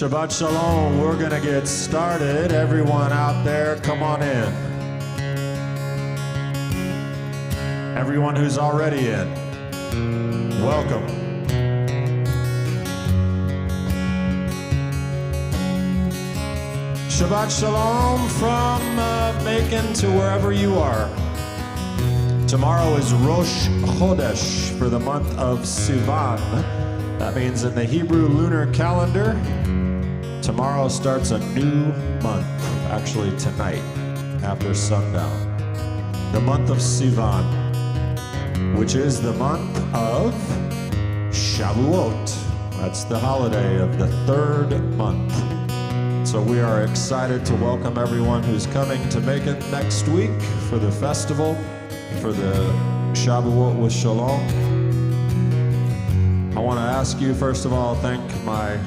Shabbat Shalom. We're going to get started. Everyone out there, come on in. Everyone who's already in, welcome. Shabbat Shalom from Macon to wherever you are. Tomorrow is Rosh Chodesh for the month of Sivan. That means in the Hebrew lunar calendar, tomorrow starts a new month, actually tonight, after sundown. The month of Sivan, which is the month of Shavuot. That's the holiday of the third month. So we are excited to welcome everyone who's coming to Macon next week for the festival, for the Shavuot with Shalom. I want to ask you, first of all, thank my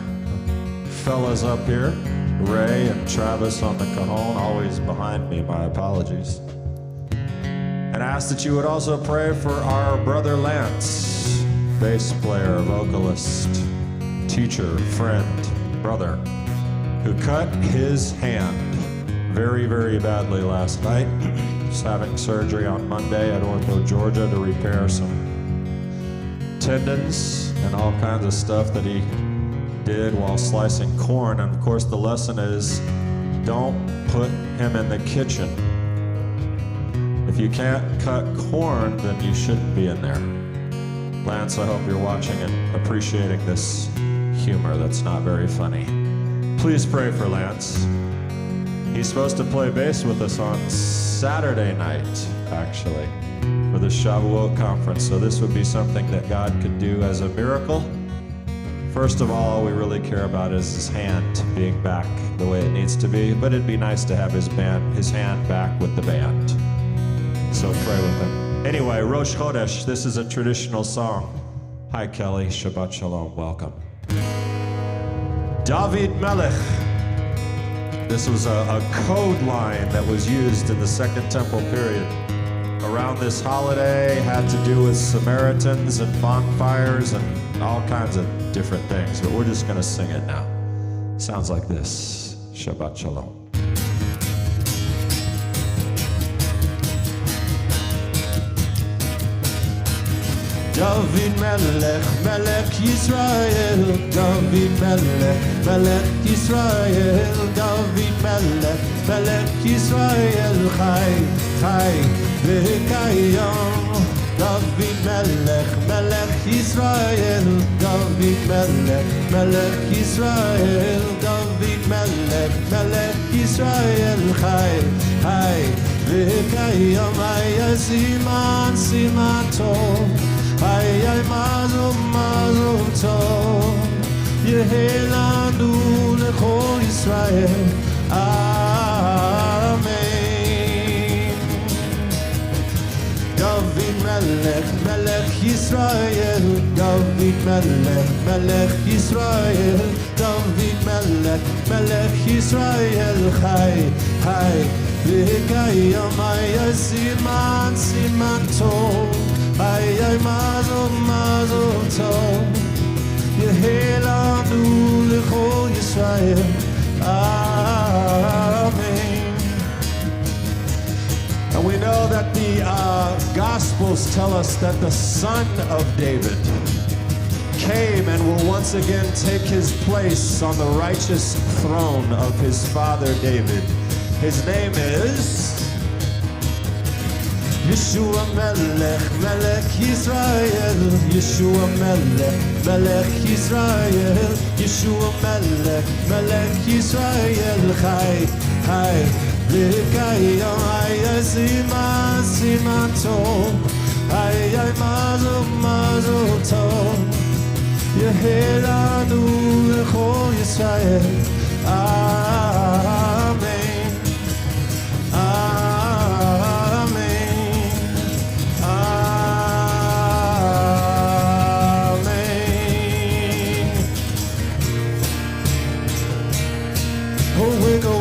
fellas up here, Ray and Travis on the cajon, always behind me, my apologies. And I ask that you would also pray for our brother Lance, bass player, vocalist, teacher, friend, brother, who cut his hand very, very badly last night. He's having surgery on Monday at Ortho, Georgia to repair some tendons and all kinds of stuff that he did while slicing corn. And of course the lesson is, don't put him in the kitchen. If you can't cut corn, then you shouldn't be in there. Lance, I hope you're watching and appreciating this humor that's not very funny. Please pray for Lance. He's supposed to play bass with us on Saturday night, actually, for the Shavuot conference. So this would be something that God could do as a miracle. First of all we really care about is his hand being back the way it needs to be, but it'd be nice to have his hand back with the band. So pray with him. Anyway, Rosh Chodesh, this is a traditional song. Hi Kelly, Shabbat Shalom, welcome. David Melech. This was a code line that was used in the Second Temple period. Around this holiday, had to do with Samaritans and bonfires and all kinds of different things, but we're just going to sing it now. Sounds like this. Shabbat Shalom. David Melech, Melech Yisrael, David Melech, Melech Yisrael, David Melech, Melech Yisrael, Chai, Chai, V'kayom. David Melech, Melech Yisrael, David Melech, Melech Yisrael, David Melech, Melech Yisrael, Chai, Chai, V'kayom. Ay siman, siman tov. Ay, ay, mazov, mazov tov, Yehi lanu lechol Yisrael, Amen. David Melech, Melech Yisrael, David Melech, Melech Yisrael, David Melech, Melech Yisrael, Chai, Chai, V'kayom. Ay, siman, siman tov. Ay, ay, mazov, mazov tov, Yehi lanu lechol Yisrael, Amen. And we know that the Gospels tell us that the Son of David came and will once again take his place on the righteous throne of his father David. His name is Yeshua Melech, Melech Yisrael, Yeshua Melech, Melech Yisrael, Yeshua Melech, Melech Yisrael, Chai, Chai, V'kayom. Ay, siman, siman tov, ay, ay, mazov, mazov tov, Yehi lanu lechol Yisrael, Amen.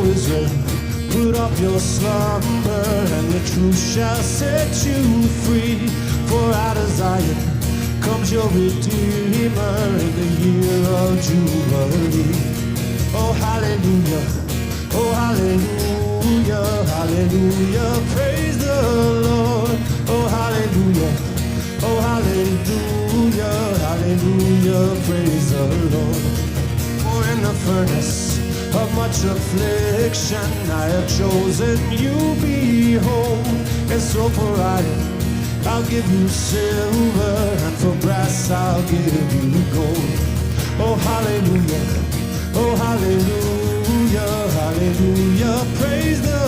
Israel, put up your slumber, and the truth shall set you free. For out of Zion comes your Redeemer in the year of Jubilee. Oh, hallelujah. Oh, hallelujah. Hallelujah. Praise the Lord. Oh, hallelujah. Oh, hallelujah. Hallelujah. Praise the Lord. For in the furnace of much affliction I have chosen you behold. And so for iron I'll give you silver, and for brass I'll give you gold. Oh, hallelujah. Oh, hallelujah. Hallelujah. Praise the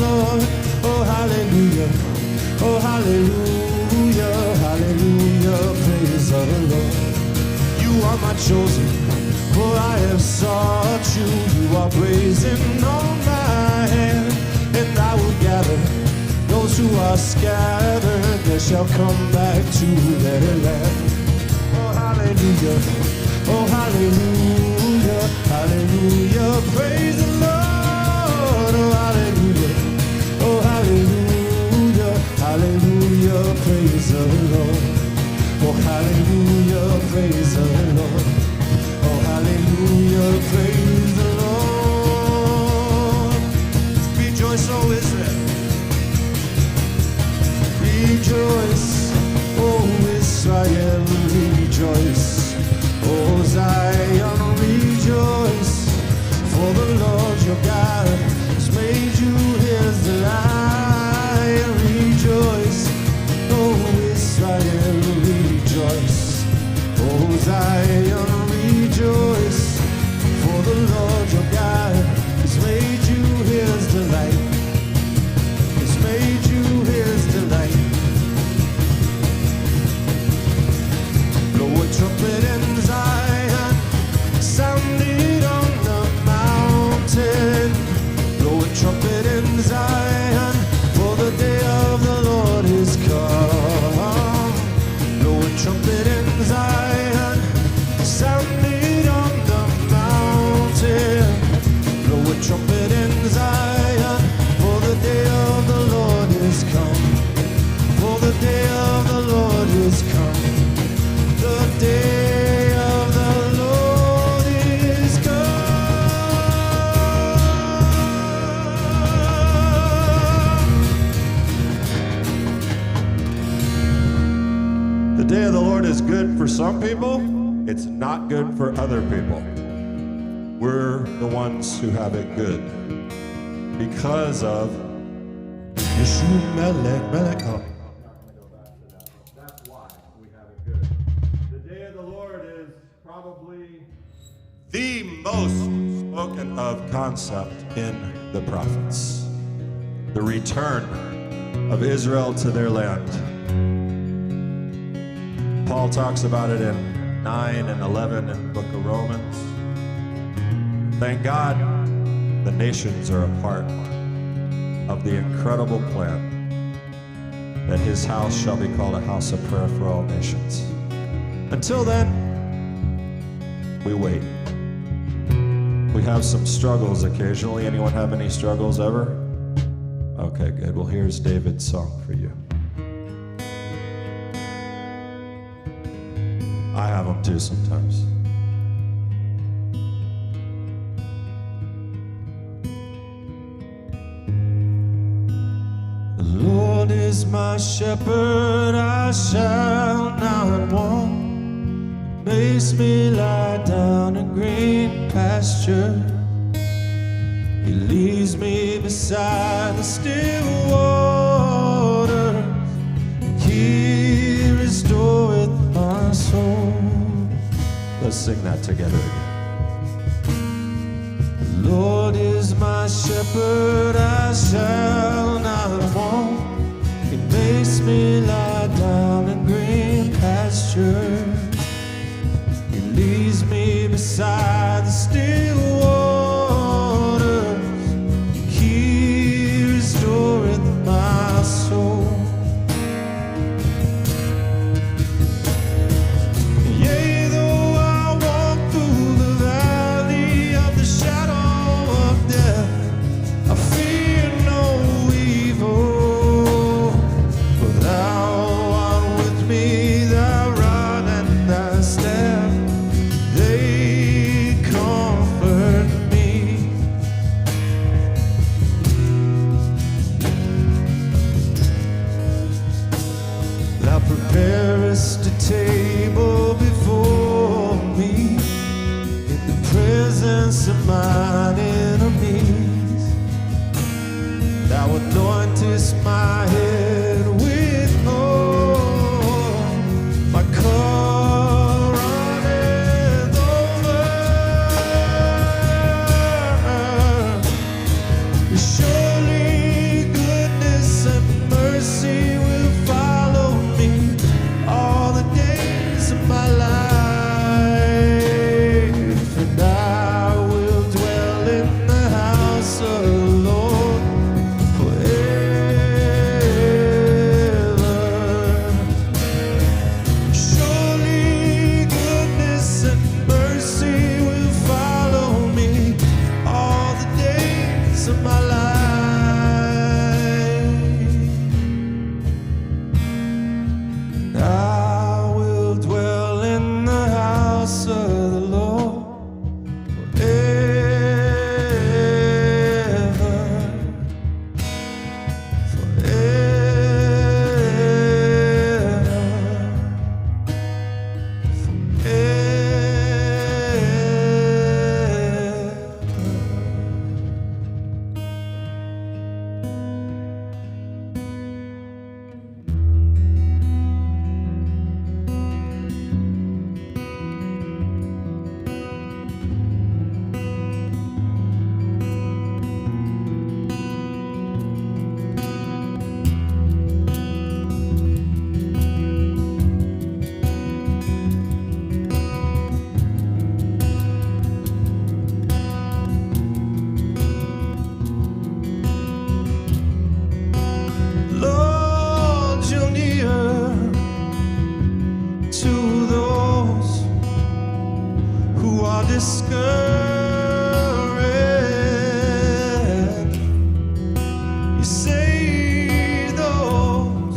Lord. Oh, hallelujah. Oh, hallelujah. Hallelujah. Praise the Lord. You are my chosen, for I have sought you. You are brazen on my hand, and I will gather those who are scattered. They shall come back to their land. Oh, hallelujah. Oh, hallelujah. Hallelujah. Praise the Lord. Oh, hallelujah. Oh, hallelujah. Hallelujah. Praise the Lord. Oh, hallelujah. Praise the Lord. Oh, hallelujah. Praise the Lord. Rejoice, O Israel. Rejoice, O Israel, rejoice. O Zion, rejoice. For the Lord your God has made you his delight. Rejoice, O Israel, rejoice. O Zion, rejoice. For the Lord your God has made you his delight. Has made you his delight. Blow a trumpet in Zion, sound it on the mountain. Blow a trumpet in Zion, for the day of the Lord is come. Blow a trumpet in Zion, sound it on the mountain. Blow a trumpet in Zion, for the day of the Lord is come. For the day of the Lord is come. The day of the Lord is come. The day of the Lord is good for some people. It's not good for other people. We're the ones who have it good because of Yeshua Melech. That's why we have it good. The day of the Lord is probably the most spoken of concept in the prophets. The return of Israel to their land. Paul talks about it in 9 and 11 in the book of Romans. Thank God the nations are a part of the incredible plan that his house shall be called a house of prayer for all nations. Until then, we wait. We have some struggles occasionally. Anyone have any struggles ever? Okay, good. Well, here's David's song for you. I have them too sometimes. The Lord is my shepherd, I shall not want. He makes me lie down in green pasture. He leads me beside the still waters. He restoreth my soul. Let's sing that together again. The Lord is my shepherd, I shall not want. He makes me lie down in green pasture. He leads me beside the still waters. He restoreth my soul. discouraged. You save those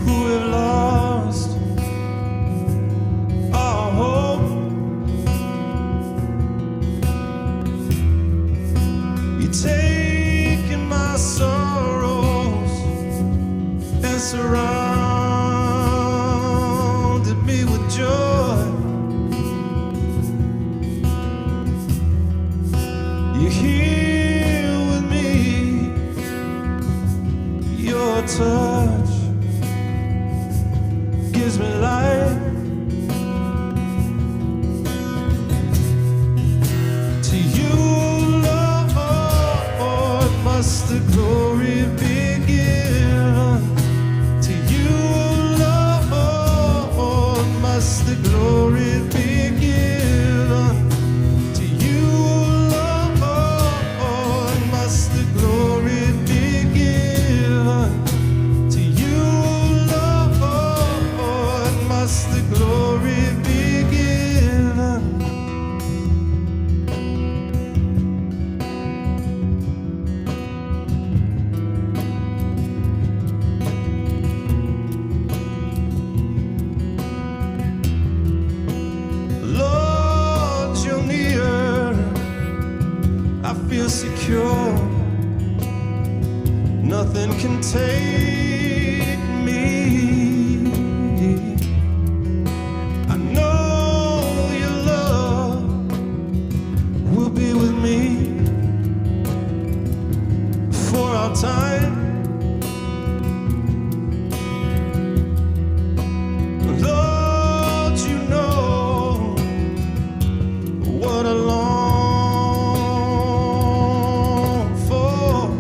who have lost all hope. You taken my sorrows and surrounded me with joy. You're here with me. Your touch gives me life. To you, Lord, must the glory be given. To you, Lord, must the glory be given. To you, Lord, must the glory be given. To you, Lord, must the glory be given. Lord, you're near. I feel secure. Nothing can take me. I know your love will be with me for our time. Lord, you know what I long for.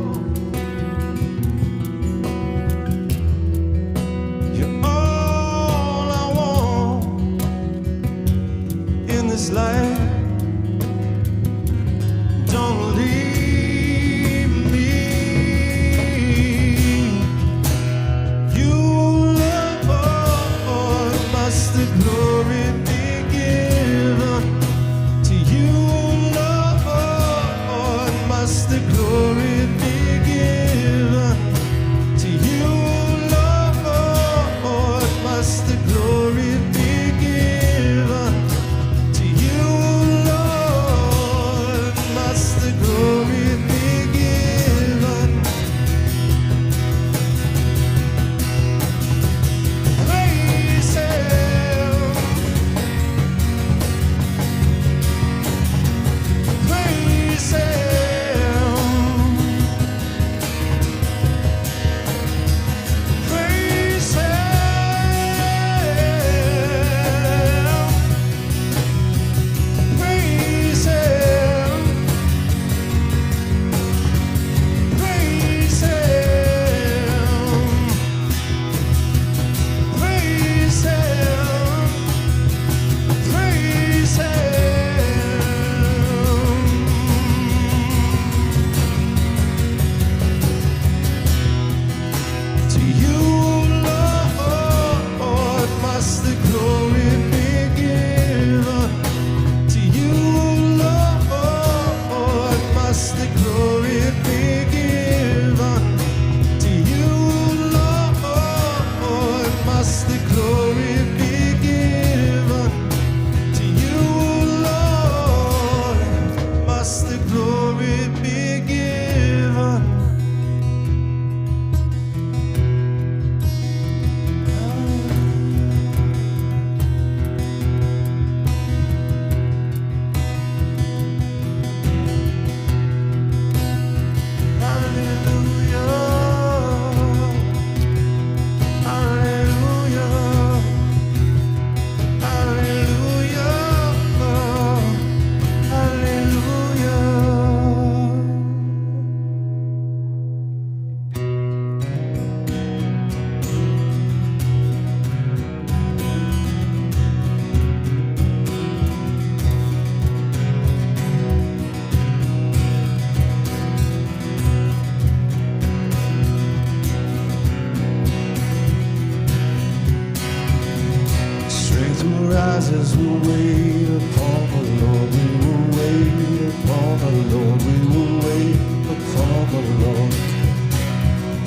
You're all I want in this life. Don't leave me. You, Lord, must the glory be given. To you, Lord, must the glory be given. To you, Lord, must the glory be given. To you, Lord, must the glory be given. Praise Him. rises, we'll wait upon the Lord. We will wait upon the Lord. We will wait upon the Lord.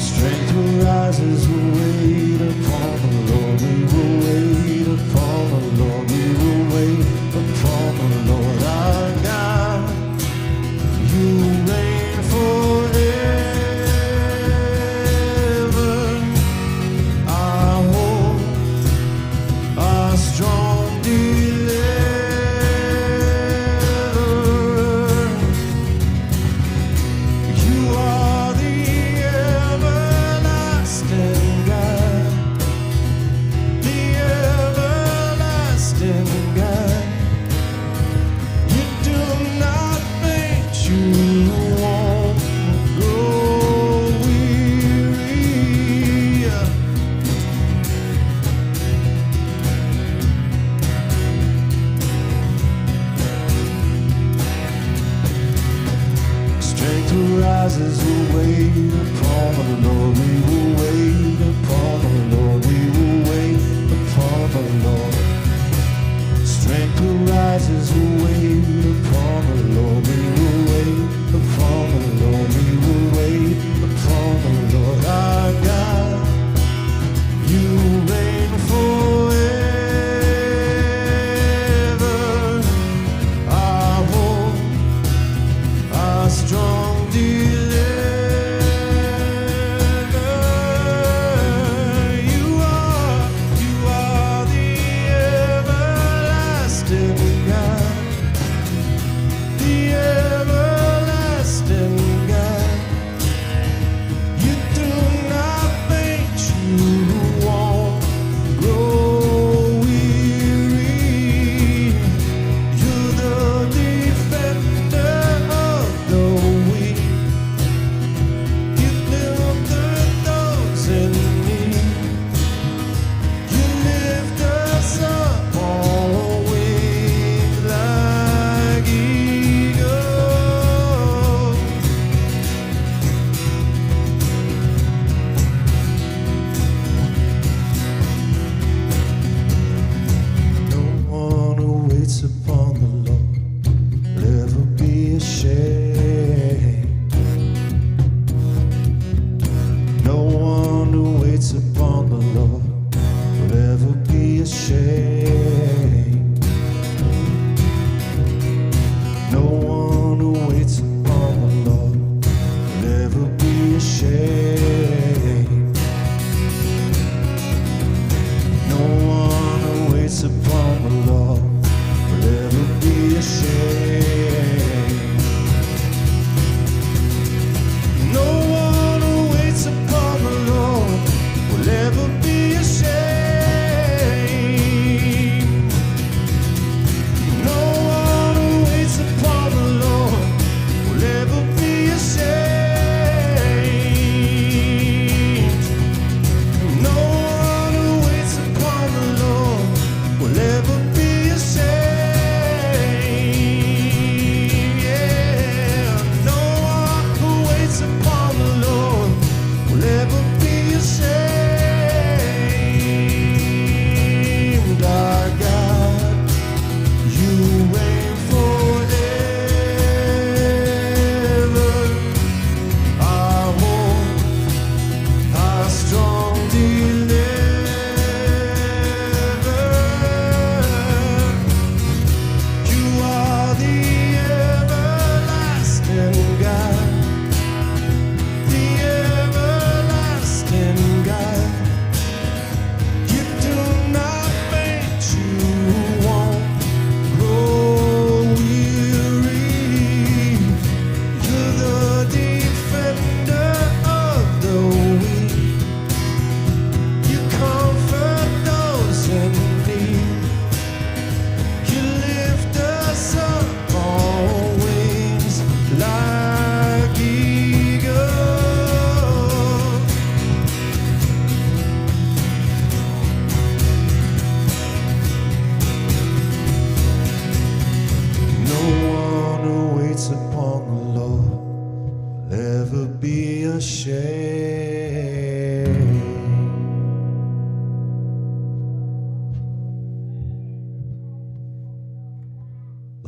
Strength rises, we'll wait upon the Lord. We will wait upon the Lord. We will wait upon the Lord our God. You reign forever. Our hope, our strong deliverer. You are the everlasting God, the everlasting God. You do not faint, you won't grow weary. Strength rises, we'll wait upon the Lord. We will wait upon the Lord. We will wait upon the Lord. Strength rises, we'll wait upon the Lord. We will wait upon the Lord. We will wait upon the Lord our God. You reign forever. Our hope, our strong deliverer. You are the everlasting God,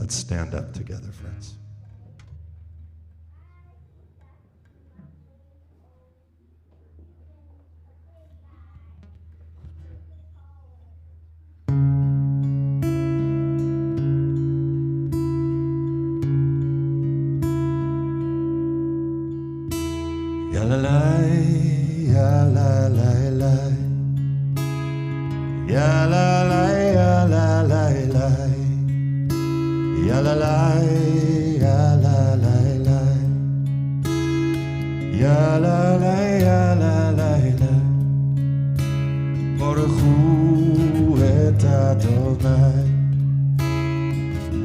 Let's stand up together, friends. Ya la la, ya la la la, ya la la, ya la la la, ya la la, ya la la la, ya la la, ya la la la. Baruch hu et Adonai,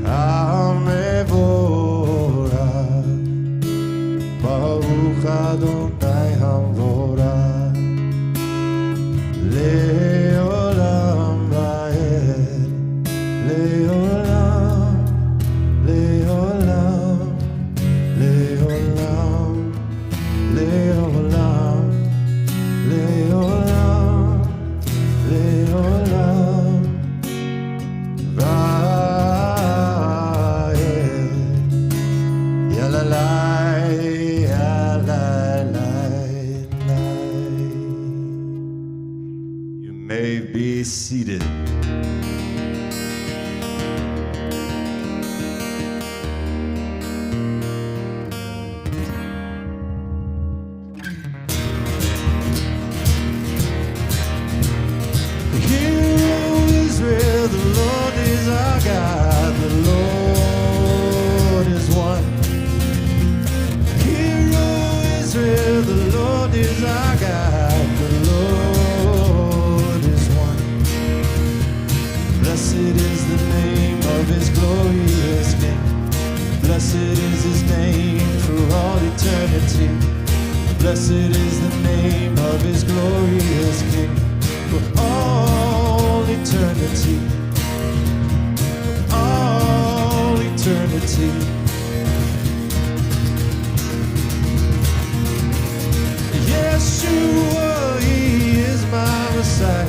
HaMevorach. Baruch Adonai Hamvorach Leolam Vaed Leolam Leolam Leolam Leolam Leolam Leolam Vaed Yalalai. May be seated. Hear, O Israel, the Lord is our God, the Lord is one. Hear, O Israel, the Lord is our God, the Lord is one. Blessed is the name of his glorious name. Blessed is his name for all eternity. Blessed is the name of his glorious King for all eternity. For all eternity. Yeshua, he is my Messiah.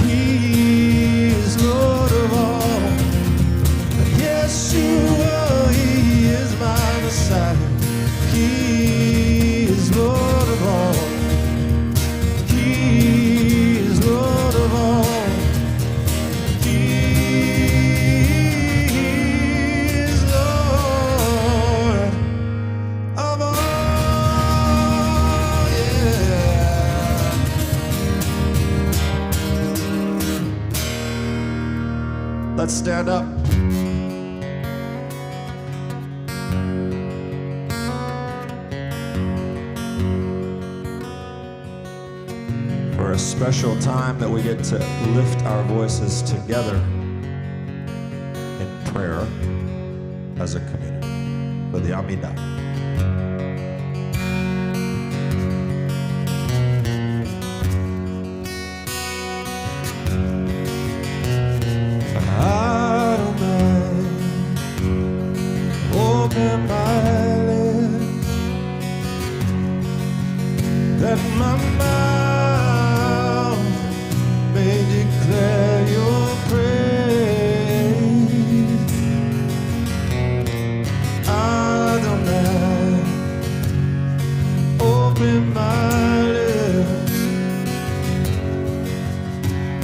He is Lord of all. Yeshua, he is my Messiah. He is Lord of all. He is Lord of all. He is Lord of all. Let's stand up. For a special time that we get to lift our voices together in prayer as a community for the Amidah. Open my lips, that my mouth may declare your praise. Adonai, open my lips,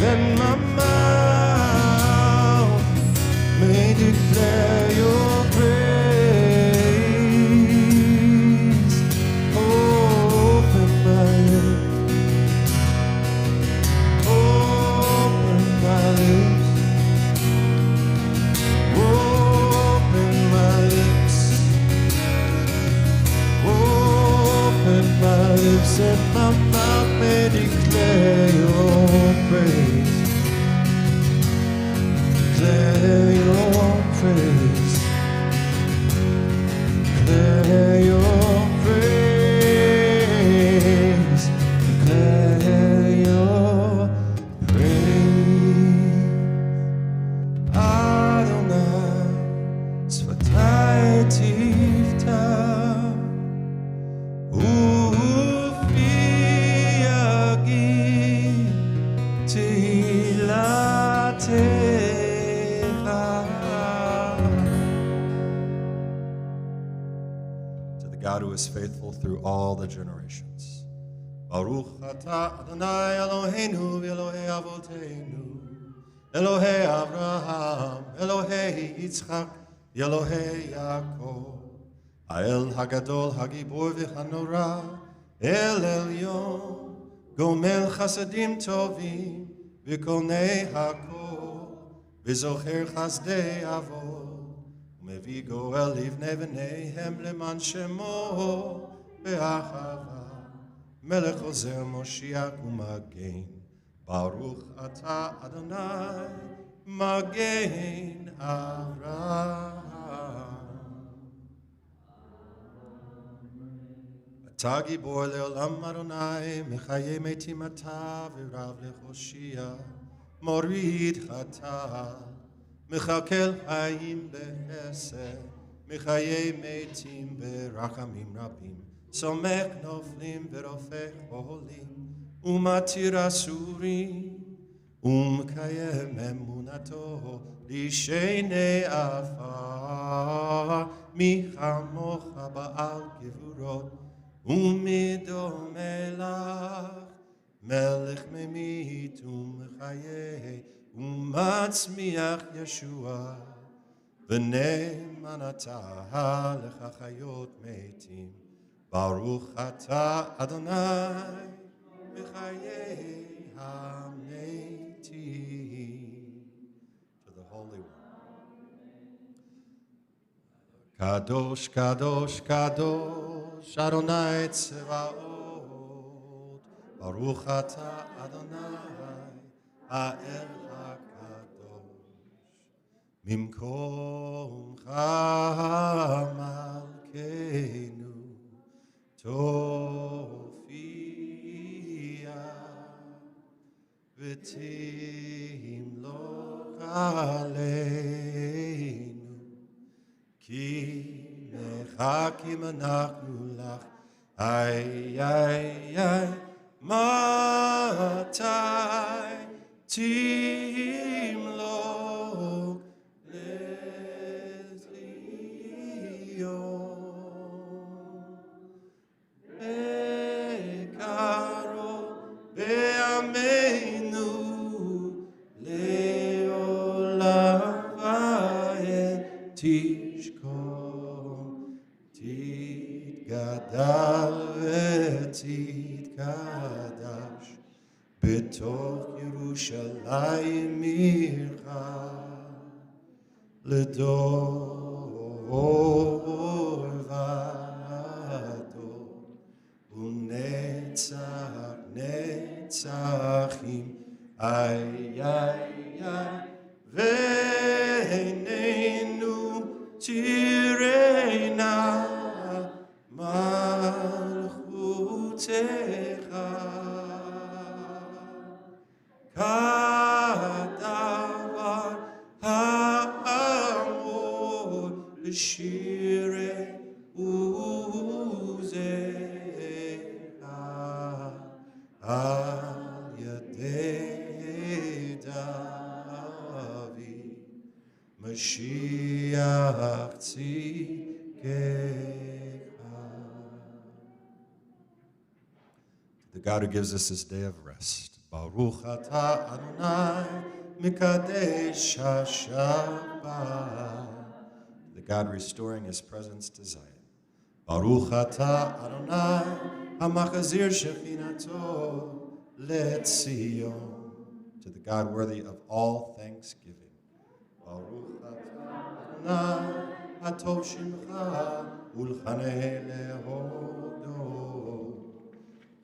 that my mouth may declare your praise. That my mouth may declare your praise. Declare your praise. God who is faithful through all the generations. Baruch atah Adonai Eloheinu v'Elohei Avoteinu, Elohei Avraham, Elohei Yitzchak, Elohei Yaakov, Ha'el Hagadol Hagibor v'Hanora, El Elyon, Gomel Chasadim Tovim, V'Konei Hakol, V'Zocher Chasdei Avot, U'Mevi Goel Livnei V'neihem Leman Shemo Be'achava, Melech Ozer Moshiach U'Magen, Baruch Atah Adonai, Magen Avraham. Atah Gibor Le'olam Adonai, Mechaye Metim Atah V'Rav Lechoshia, Morid Chata, Mechakel Hayim Bechesed, Mechaye Metim Berachamim Rabim, Somech Noflim V'Rofech Oholim, Umatir Asurim, Umkayem Emunato, Lishenei Afar, Michamocha Ba'al Gevurot, Umidomelach, Melech Memit Umchaye, Umatzmiach Yeshua, V'nei Manatah Lechachayot Metim, Baruch Atah Adonai, Mechayei HaMetim. To the Holy One. Kadosh, Kadosh, Kadosh, Adonai Tzevaot, Baruch Atah Adonai, Ha'el HaKadosh, Mimkomcha Malkeinu, Tofia, V'timloch Aleinu, Ki mechakim anachnu lach, ay, ay, ay, matai timloch lezlion, bekaro be'ameinu le'olam va'ed tishkon titgadal v'titkadash b'toch Yerushalayim ircha l'dor v'ador u'netzach netzachim ay ay ay v'einenu tireina malchutecha kadavar ha'amor l'shirei uzecha al yadei David Mashiach tzidkecha. The God who gives us this day of rest. Baruch atah Adonai mikadesh ha-Shabbat. The God restoring his presence to Zion. Baruch atah Adonai hamachazir shechinato le'tzion. To the God worthy of all thanksgiving. Baruch atah Adonai hatov shimcha ulchanei lehodo.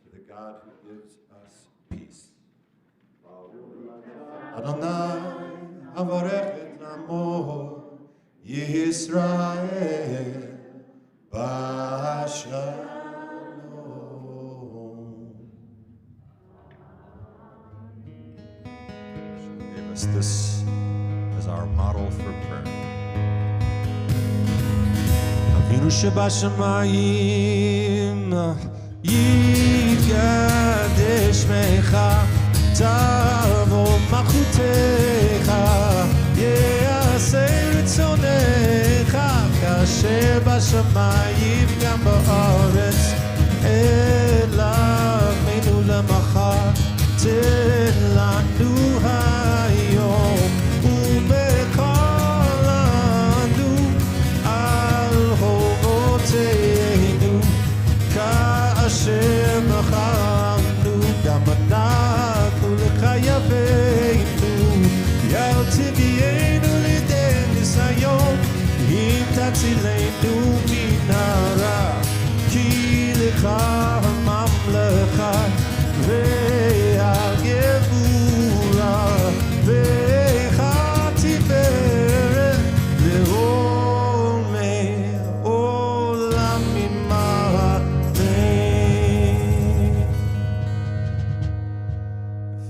To the God who gives us peace. Adonai avarech et namo Yisrael b'shalom. She gave us this as our model for prayer. Avinu shebashamayim yikadesh mecha tavo malchutecha yeaseh ritzonecha kasher bashamayim בארץ, אלמנו למחר, תן לנו היום, ובקולנו על חובותינו, כאשר בחרנו, גם אנחנו לחייבינו, אל תביאנו לידי ניסיון, אם תצילנו מן הרע, כי לך הממלכה והגבורה והתפארת לעולמי עולמים, אמן.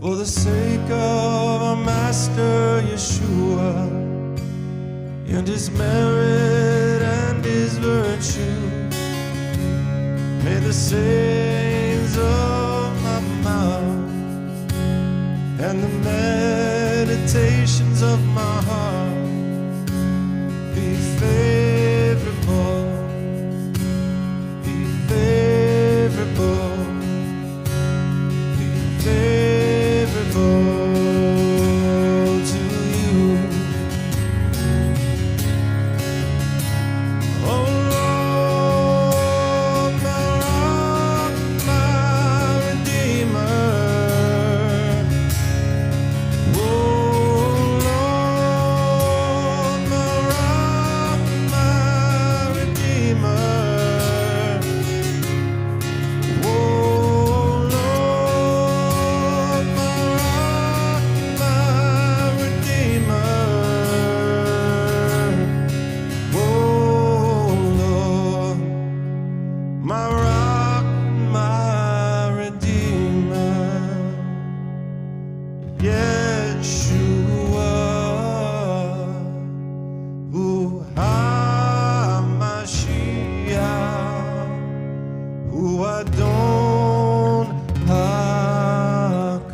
For the sake of our Master Yeshua and his merit and his virtue, may the sayings of my mouth and the meditations of my heart be favorable, be favorable, be favorable to you. Oh Lord, my rock, my redeemer. Oh Lord, my rock, my redeemer. Oh Lord, my rock, my redeemer. Oh Lord, my rock, my redeemer, Yeshua, Hu HaMashiach, Hu Adon HaKol.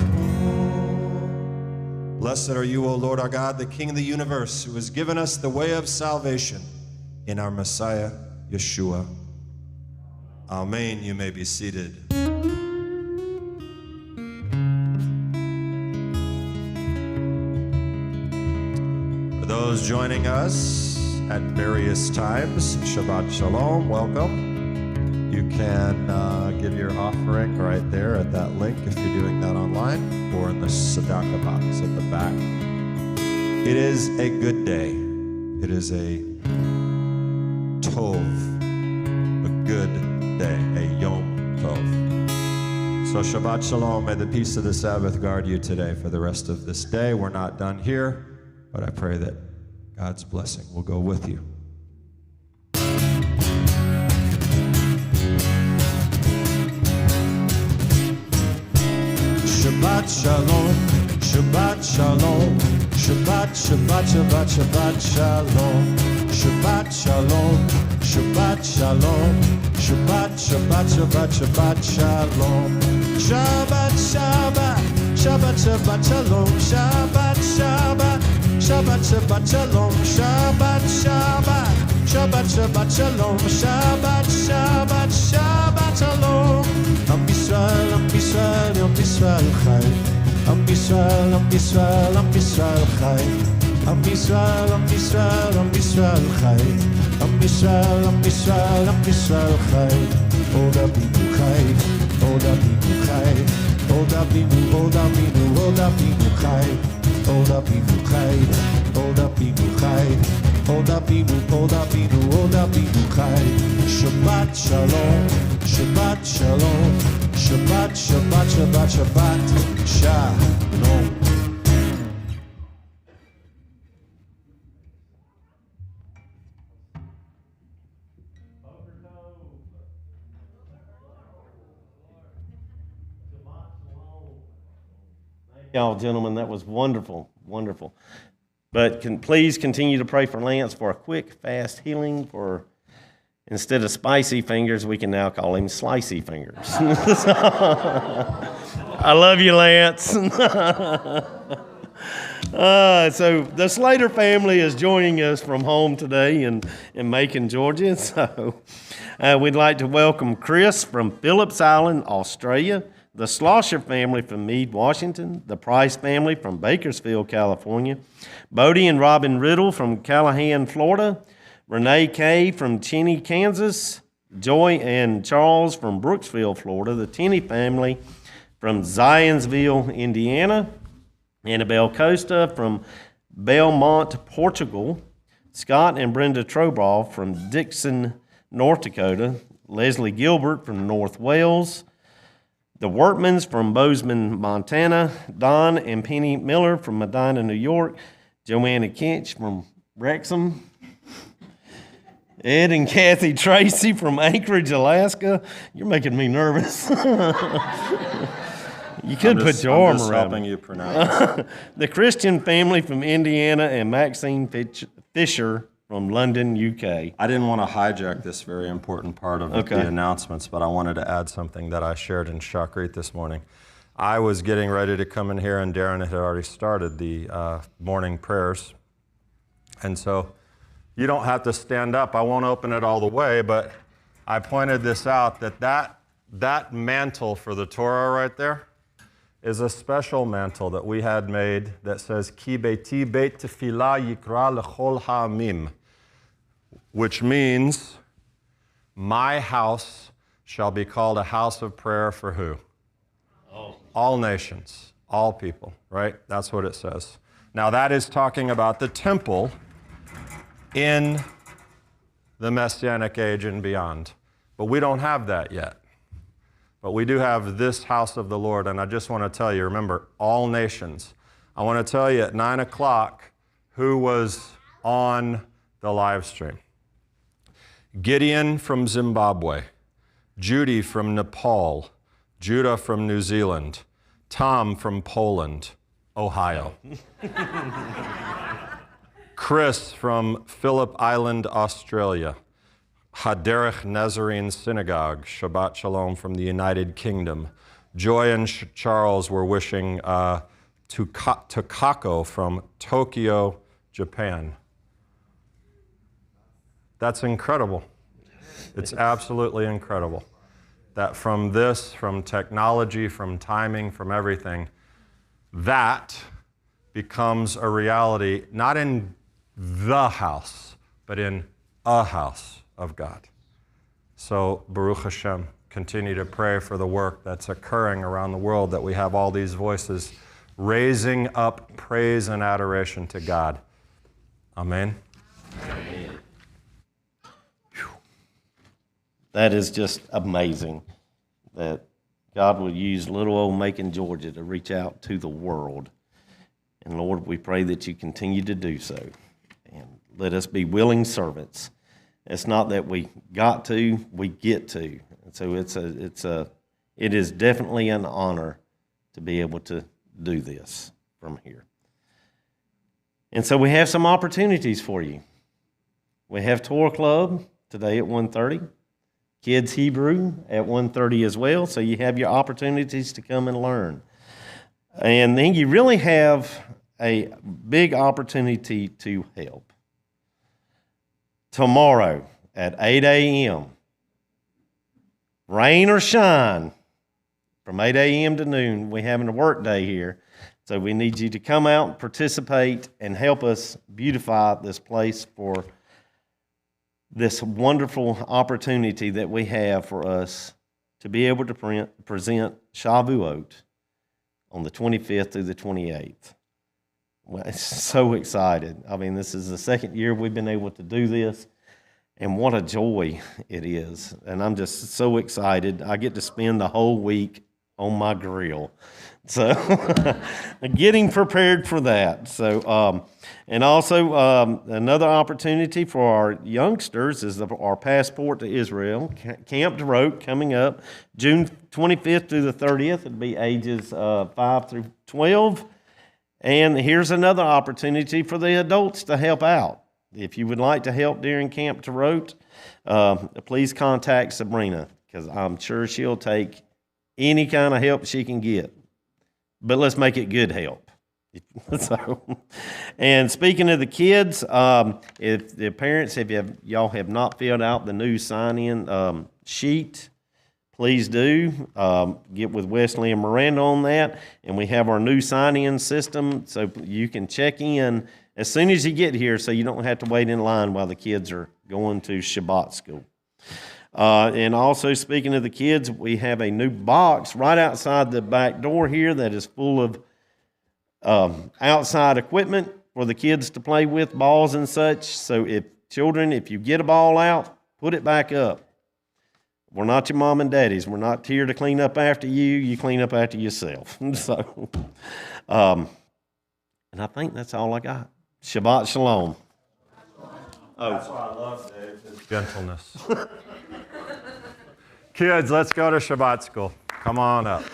Blessed are you, O Lord our God, the King of the universe, who has given us the way of salvation in our Messiah, Yeshua. Amen. You may be seated. For those joining us at various times, Shabbat Shalom, welcome. You can give your offering right there at that link if you're doing that online, or in the tzedakah box at the back. It is a good day. It is a tov, a good day, a Yom Tov. So Shabbat Shalom, may the peace of the Sabbath guard you today for the rest of this day. We're not done here, but I pray that God's blessing will go with you. Shabbat Shalom, Shabbat Shalom, Shabbat, Shabbat, Shabbat, Shabbat Shalom, Shabbat Shalom, Shabbat Shalom, Shabbat, Shabbat, Shabbat, Shabbat Shalom, Shabbat, Shabbat, Shabbat, Shabbat Shalom, Shabbat, Shabbat, Shabbat, Shabbat Shalom, Shabbat, Shabbat, Shabbat, Shabbat Shalom, Shabbat, Shabbat, Shabbat Shalom. Am Yisrael, Am Yisrael, Am Yisrael Chai. Am Yisrael, Am Yisrael, Am Yisrael Chai. Am Yisrael, Am Yisrael, Am Yisrael Chai. Am Yisrael, Am Yisrael, Am Yisrael Chai. Od Avinu Chai, Od Avinu Chai. Od Avinu, Od Avinu, Od Avinu Chai. Od Avinu Chai, Od Avinu Chai. Od Avinu, Od Avinu, Od Avinu Chai. Shabbat Shalom, Shabbat Shalom, Shabbat, Shabbat, Shabbat, Shabbat Shalom. Y'all, gentlemen, that was wonderful, wonderful. But please continue to pray for Lance for a quick, fast healing. For instead of spicy fingers, we can now call him slicey fingers. I love you, Lance. So the Slater family is joining us from home today in Macon, Georgia. So we'd like to welcome Chris from Phillips Island, Australia, the Schlosser family from Meade, Washington, the Price family from Bakersfield, California, Bodie and Robin Riddle from Callahan, Florida, Renee Kay from Cheney, Kansas, Joy and Charles from Brooksville, Florida, the Tenney family from Zionsville, Indiana, Annabelle Costa from Belmont, Portugal, Scott and Brenda Trobaugh from Dixon, North Dakota, Leslie Gilbert from North Wales, the Workmans from Bozeman, Montana, Don and Penny Miller from Medina, New York, Joanna Kinch from Wrexham, Ed and Kathy Tracy from Anchorage, Alaska. You're making me nervous. You could put your arm around helping me. you pronounce. The Christian family from Indiana and Maxine Fisher from London, UK. I didn't want to hijack this very important part of the announcements, but I wanted to add something that I shared in Shakrit this morning. I was getting ready to come in here, and Darren had already started the morning prayers. And so you don't have to stand up. I won't open it all the way, but I pointed this out, that mantle for the Torah right there is a special mantle that we had made that says, Ki beiti beit tefillah yikra lechol ha'amim, which means, my house shall be called a house of prayer for who? All nations, all people, right? That's what it says. Now that is talking about the temple in the Messianic age and beyond. But we don't have that yet. But we do have this house of the Lord, and I just want to tell you, remember, all nations. I want to tell you at 9 o'clock who was on the live stream. Gideon from Zimbabwe, Judy from Nepal, Judah from New Zealand, Tom from Poland, Ohio. Chris from Phillip Island, Australia. Haderech Nazarene Synagogue, Shabbat Shalom from the United Kingdom. Joy and Charles were wishing Tukako from Tokyo, Japan. That's incredible. It's absolutely incredible that from technology, from timing, from everything, that becomes a reality, not in the house, but in a house of God. So, Baruch Hashem, continue to pray for the work that's occurring around the world, that we have all these voices raising up praise and adoration to God. Amen. Amen. That is just amazing that God would use little old Macon, Georgia to reach out to the world. And Lord, we pray that you continue to do so. And let us be willing servants. It's not that we got to, we get to. And so it is definitely an honor to be able to do this from here. And so we have some opportunities for you. We have Torah Club today at 1:30. Kids Hebrew at 1:30 as well. So you have your opportunities to come and learn. And then you really have a big opportunity to help. Tomorrow at 8 a.m., rain or shine, from 8 a.m. to noon, we're having a work day here. So we need you to come out and participate and help us beautify this place for this wonderful opportunity that we have for us to be able to present Shavuot on the 25th through the 28th. Well, it's so excited. I mean, this is the second year we've been able to do this, and what a joy it is. And I'm just so excited. I get to spend the whole week on my grill. So getting prepared for that. So, and also another opportunity for our youngsters is our Passport to Israel, Camp DeRote, coming up June 25th through the 30th. It'll be ages 5 through 12. And here's another opportunity for the adults to help out. If you would like to help during Camp DeRote, please contact Sabrina, because I'm sure she'll take any kind of help she can get. But let's make it good help. So, and speaking of the kids, if the parents, y'all have not filled out the new sign-in sheet, please do. Get with Wesley and Miranda on that. And we have our new sign-in system, so you can check in as soon as you get here, so you don't have to wait in line while the kids are going to Shabbat school. And also, speaking of the kids, we have a new box right outside the back door here that is full of outside equipment for the kids to play with, balls and such. So if you get a ball out, put it back up. We're not your mom and daddies. We're not here to clean up after you. You clean up after yourself. So, and I think that's all I got. Shabbat Shalom. That's what I love, Dave, is gentleness. Kids, let's go to Shabbat school. Come on up.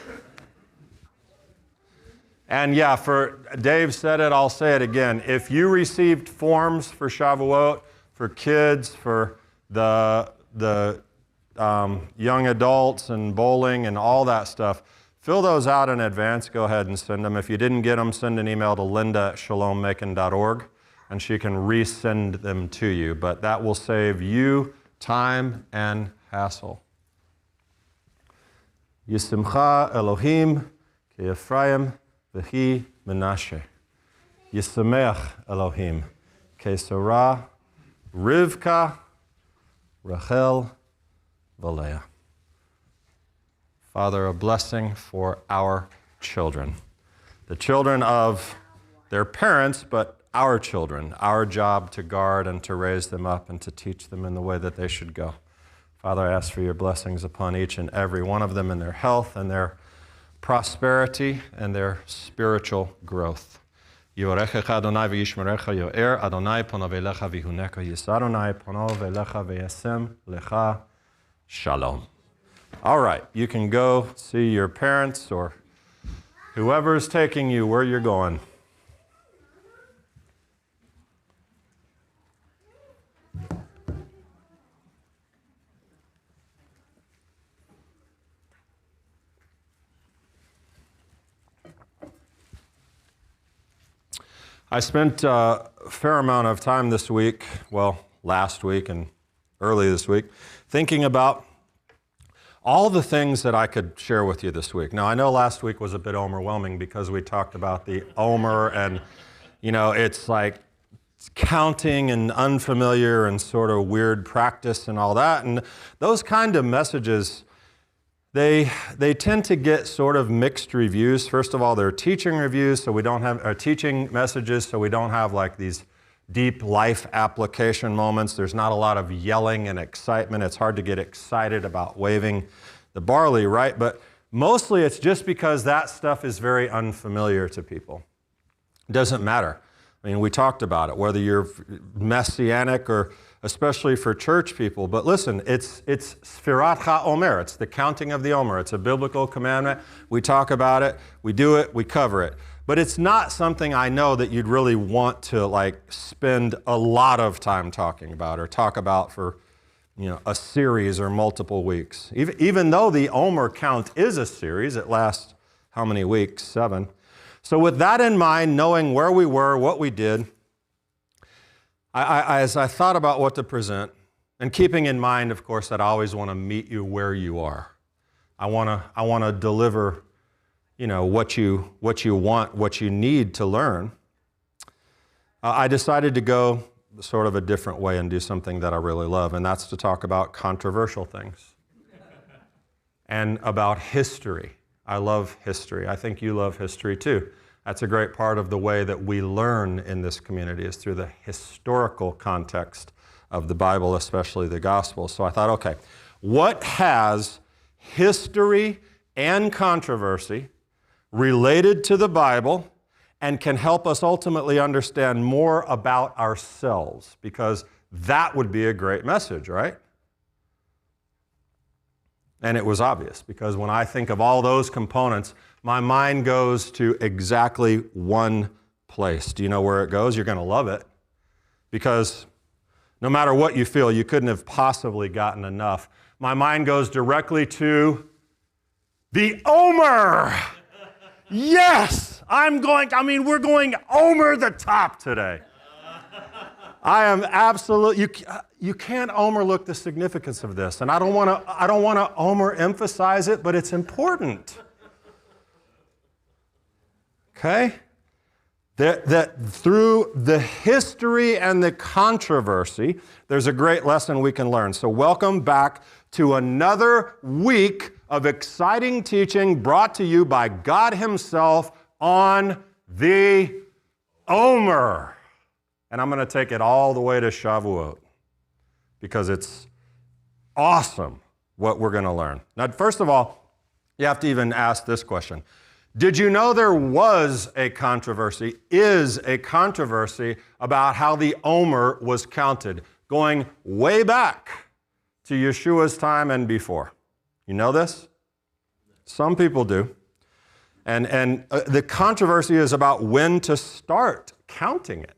And yeah, for Dave said it, I'll say it again. If you received forms for Shavuot, for kids, for the young adults and bowling and all that stuff, fill those out in advance. Go ahead and send them. If you didn't get them, send an email to linda@shalommacon.org, and she can resend them to you. But that will save you time and hassle. Yisimcha Elohim ki Ephraim v'hi Menashe. Yisameach Elohim ki Sarah, Rivka, Rachel, Leah. Father, a blessing for our children, the children of their parents, but our children, our job to guard and to raise them up and to teach them in the way that they should go. Father, I ask for your blessings upon each and every one of them in their health and their prosperity and their spiritual growth. Yorechecha Adonai v'yishmerecha yo'er, Adonai ponav elecha v'yihuneka, Yis Adonai ponav elecha v'yasem lecha shalom. All right, you can go see your parents or whoever's taking you where you're going. I spent a fair amount of time this week, well, last week and early this week, thinking about all the things that I could share with you this week. Now, I know last week was a bit overwhelming because we talked about the Omer and, it's like counting and unfamiliar and sort of weird practice and all that. And those kind of messages, they tend to get sort of mixed reviews. First of all, they're teaching reviews, so we don't have teaching messages, so we don't have like these deep life application moments. There's not a lot of yelling and excitement. It's hard to get excited about waving the barley, right? But mostly it's just because that stuff is very unfamiliar to people. It doesn't matter. I mean, we talked about it, whether you're Messianic or especially for church people. But listen, it's Sfirat HaOmer. It's the counting of the Omer. It's a biblical commandment. We talk about it. We do it. We cover it. But it's not something I know that you'd really want to spend a lot of time talking about or talk about for a series or multiple weeks. Even though the Omer count is a series, it lasts how many weeks? 7. So with that in mind, knowing where we were, what we did, as I thought about what to present, and keeping in mind, of course, that I always want to meet you where you are. I want to deliver what you want, what you need to learn. I decided to go sort of a different way and do something that I really love, and that's to talk about controversial things and about history. I love history. I think you love history too. That's a great part of the way that we learn in this community is through the historical context of the Bible, especially the Gospel. So I thought, okay, what has history and controversy related to the Bible and can help us ultimately understand more about ourselves? Because that would be a great message, right? And it was obvious, because when I think of all those components, my mind goes to exactly one place. Do you know where it goes? You're going to love it, because no matter what you feel, you couldn't have possibly gotten enough. My mind goes directly to the Omer. Yes! we're going Omer the top today. I am absolutely, you can't overlook the significance of this. And I don't want to overemphasize it, but it's important. Okay? That through the history and the controversy, there's a great lesson we can learn. So welcome back to another week of exciting teaching brought to you by God Himself on the Omer. And I'm going to take it all the way to Shavuot because it's awesome what we're going to learn. Now, first of all, you have to even ask this question. Did you know there was a controversy, is a controversy about how the Omer was counted, going way back to Yeshua's time and before? You know this? Some people do. And the controversy is about when to start counting it.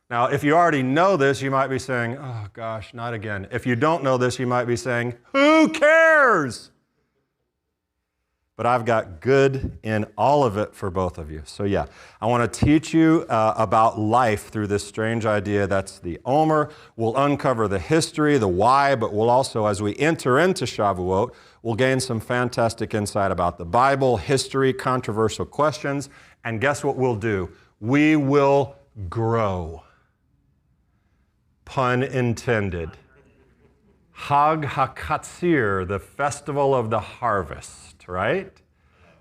Now, if you already know this, you might be saying, oh gosh, not again. If you don't know this, you might be saying, who cares? But I've got good in all of it for both of you. So yeah, I want to teach you about life through this strange idea that's the Omer. We'll uncover the history, the why, but we'll also, as we enter into Shavuot, we'll gain some fantastic insight about the Bible, history, controversial questions, and guess what we'll do? We will grow. Pun intended. Hag HaKatzir, the festival of the harvest, right?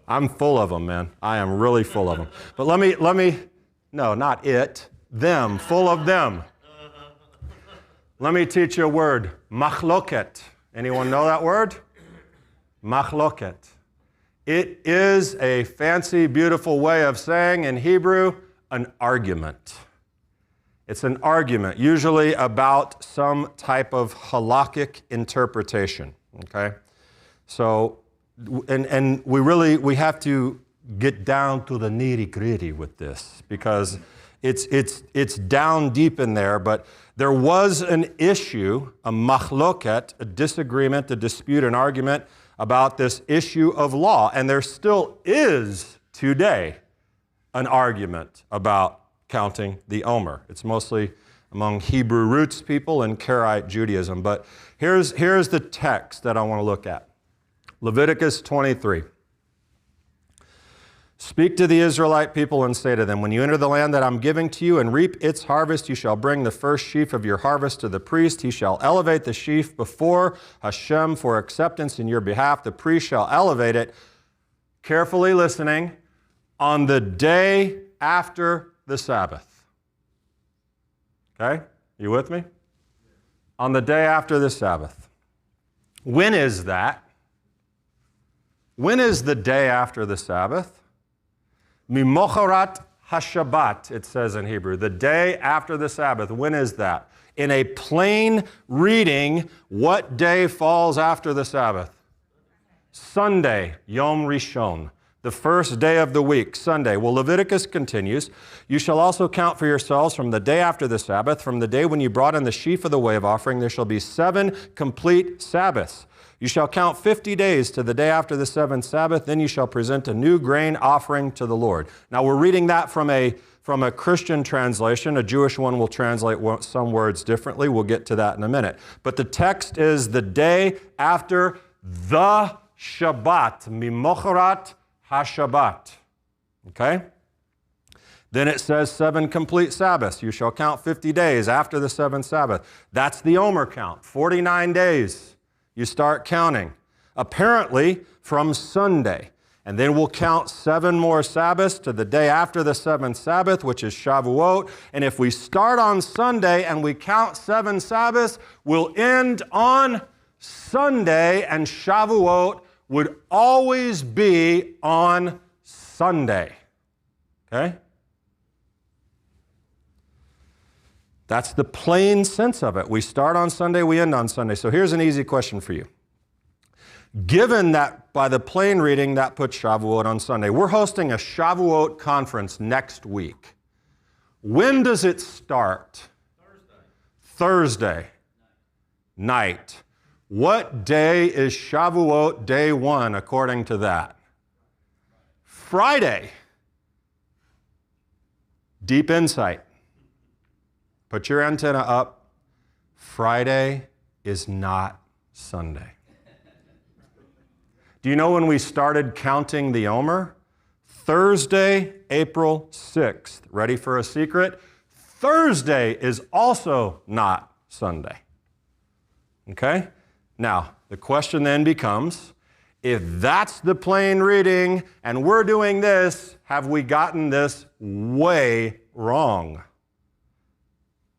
I'm full of them, man. I am really full of them. But let me, no, not it, them, full of them. Let me teach you a word, machloket. Anyone know that word? Machloket. It is a fancy, beautiful way of saying in Hebrew, an argument. It's an argument, usually about some type of halakhic interpretation, okay? So, and we have to get down to the nitty-gritty with this because it's down deep in there, but there was an issue, a machloket, a disagreement, a dispute, an argument about this issue of law, and there still is today an argument about counting the Omer. It's mostly among Hebrew roots people and Karaite Judaism. But here's the text that I want to look at. Leviticus 23. Speak to the Israelite people and say to them, when you enter the land that I'm giving to you and reap its harvest, you shall bring the first sheaf of your harvest to the priest. He shall elevate the sheaf before Hashem for acceptance in your behalf. The priest shall elevate it, carefully listening, on the day after the Sabbath. Okay? You with me? On the day after the Sabbath. When is that? When is the day after the Sabbath? Mimocharat HaShabbat, it says in Hebrew. The day after the Sabbath. When is that? In a plain reading, what day falls after the Sabbath? Sunday, Yom Rishon. The first day of the week, Sunday. Well, Leviticus continues, you shall also count for yourselves from the day after the Sabbath, from the day when you brought in the sheaf of the wave offering, there shall be 7 complete Sabbaths. You shall count 50 days to the day after the 7th Sabbath, then you shall present a new grain offering to the Lord. Now, we're reading that from a Christian translation. A Jewish one will translate some words differently. We'll get to that in a minute. But the text is the day after the Shabbat, Mimocharat HaShabbat, okay? Then it says 7 complete Sabbaths. You shall count 50 days after the 7th Sabbath. That's the Omer count, 49 days. You start counting, apparently from Sunday. And then we'll count 7 more Sabbaths to the day after the 7th Sabbath, which is Shavuot. And if we start on Sunday and we count 7 Sabbaths, we'll end on Sunday, and Shavuot would always be on Sunday. Okay? That's the plain sense of it. We start on Sunday, we end on Sunday. So here's an easy question for you. Given that by the plain reading, that puts Shavuot on Sunday. We're hosting a Shavuot conference next week. When does it start? Thursday night. What day is Shavuot day 1 according to that? Friday. Deep insight. Put your antenna up. Friday is not Sunday. Do you know when we started counting the Omer? Thursday, April 6th. Ready for a secret? Thursday is also not Sunday. Okay? Now, the question then becomes, if that's the plain reading and we're doing this, have we gotten this way wrong?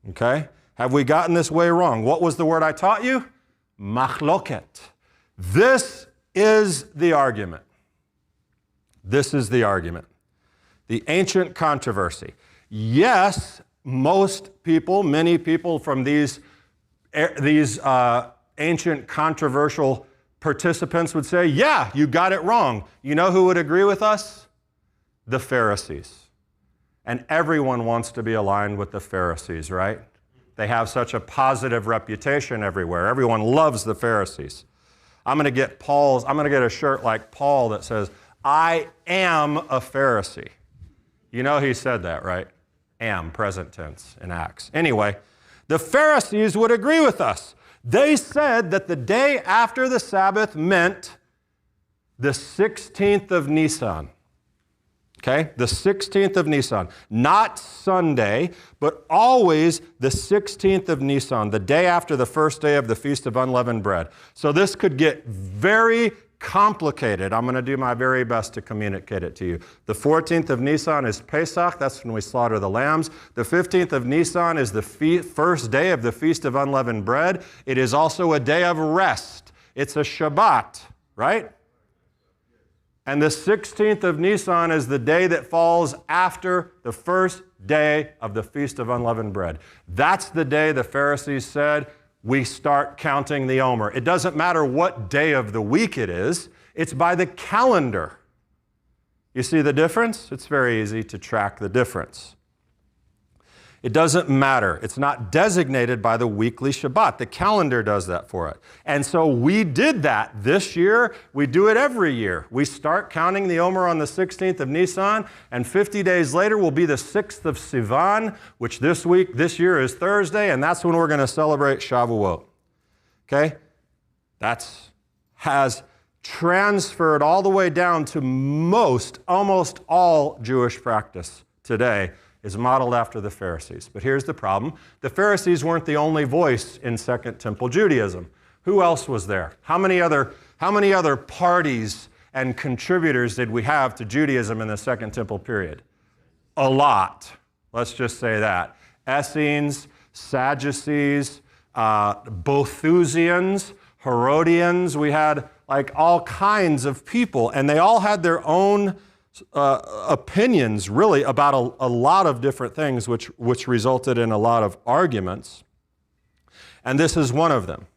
Okay? Have we gotten this way wrong? What was the word I taught you? Machloket. This is the argument. This is the argument. The ancient controversy. Yes, most people, many people from these ancient controversial participants would say, yeah, you got it wrong. You know who would agree with us? The Pharisees. And everyone wants to be aligned with the Pharisees, right? They have such a positive reputation everywhere. Everyone loves the Pharisees. I'm going to get a shirt like Paul that says, I am a Pharisee. You know he said that, right? Am, present tense in Acts. Anyway, the Pharisees would agree with us. They said that the day after the Sabbath meant the 16th of Nisan. Okay? The 16th of Nisan. Not Sunday, but always the 16th of Nisan, the day after the first day of the Feast of Unleavened Bread. So this could get very complicated. I'm going to do my very best to communicate it to you. The 14th of Nisan is Pesach. That's when we slaughter the lambs. The 15th of Nisan is the first day of the Feast of Unleavened Bread. It is also a day of rest. It's a Shabbat, right? And the 16th of Nisan is the day that falls after the first day of the Feast of Unleavened Bread. That's the day the Pharisees said, we start counting the Omer. It doesn't matter what day of the week it is. It's by the calendar. You see the difference? It's very easy to track the difference. It doesn't matter. It's not designated by the weekly Shabbat. The calendar does that for it. And so we did that this year. We do it every year. We start counting the Omer on the 16th of Nisan, and 50 days later will be the 6th of Sivan, which this year is Thursday, and that's when we're going to celebrate Shavuot. Okay? Has transferred all the way down to almost all Jewish practice today, is modeled after the Pharisees. But here's the problem. The Pharisees weren't the only voice in Second Temple Judaism. Who else was there? How many other parties and contributors did we have to Judaism in the Second Temple period? A lot. Let's just say that. Essenes, Sadducees, Boethusians, Herodians. We had like all kinds of people, and they all had their own opinions, really, about a lot of different things, which resulted in a lot of arguments. And this is one of them.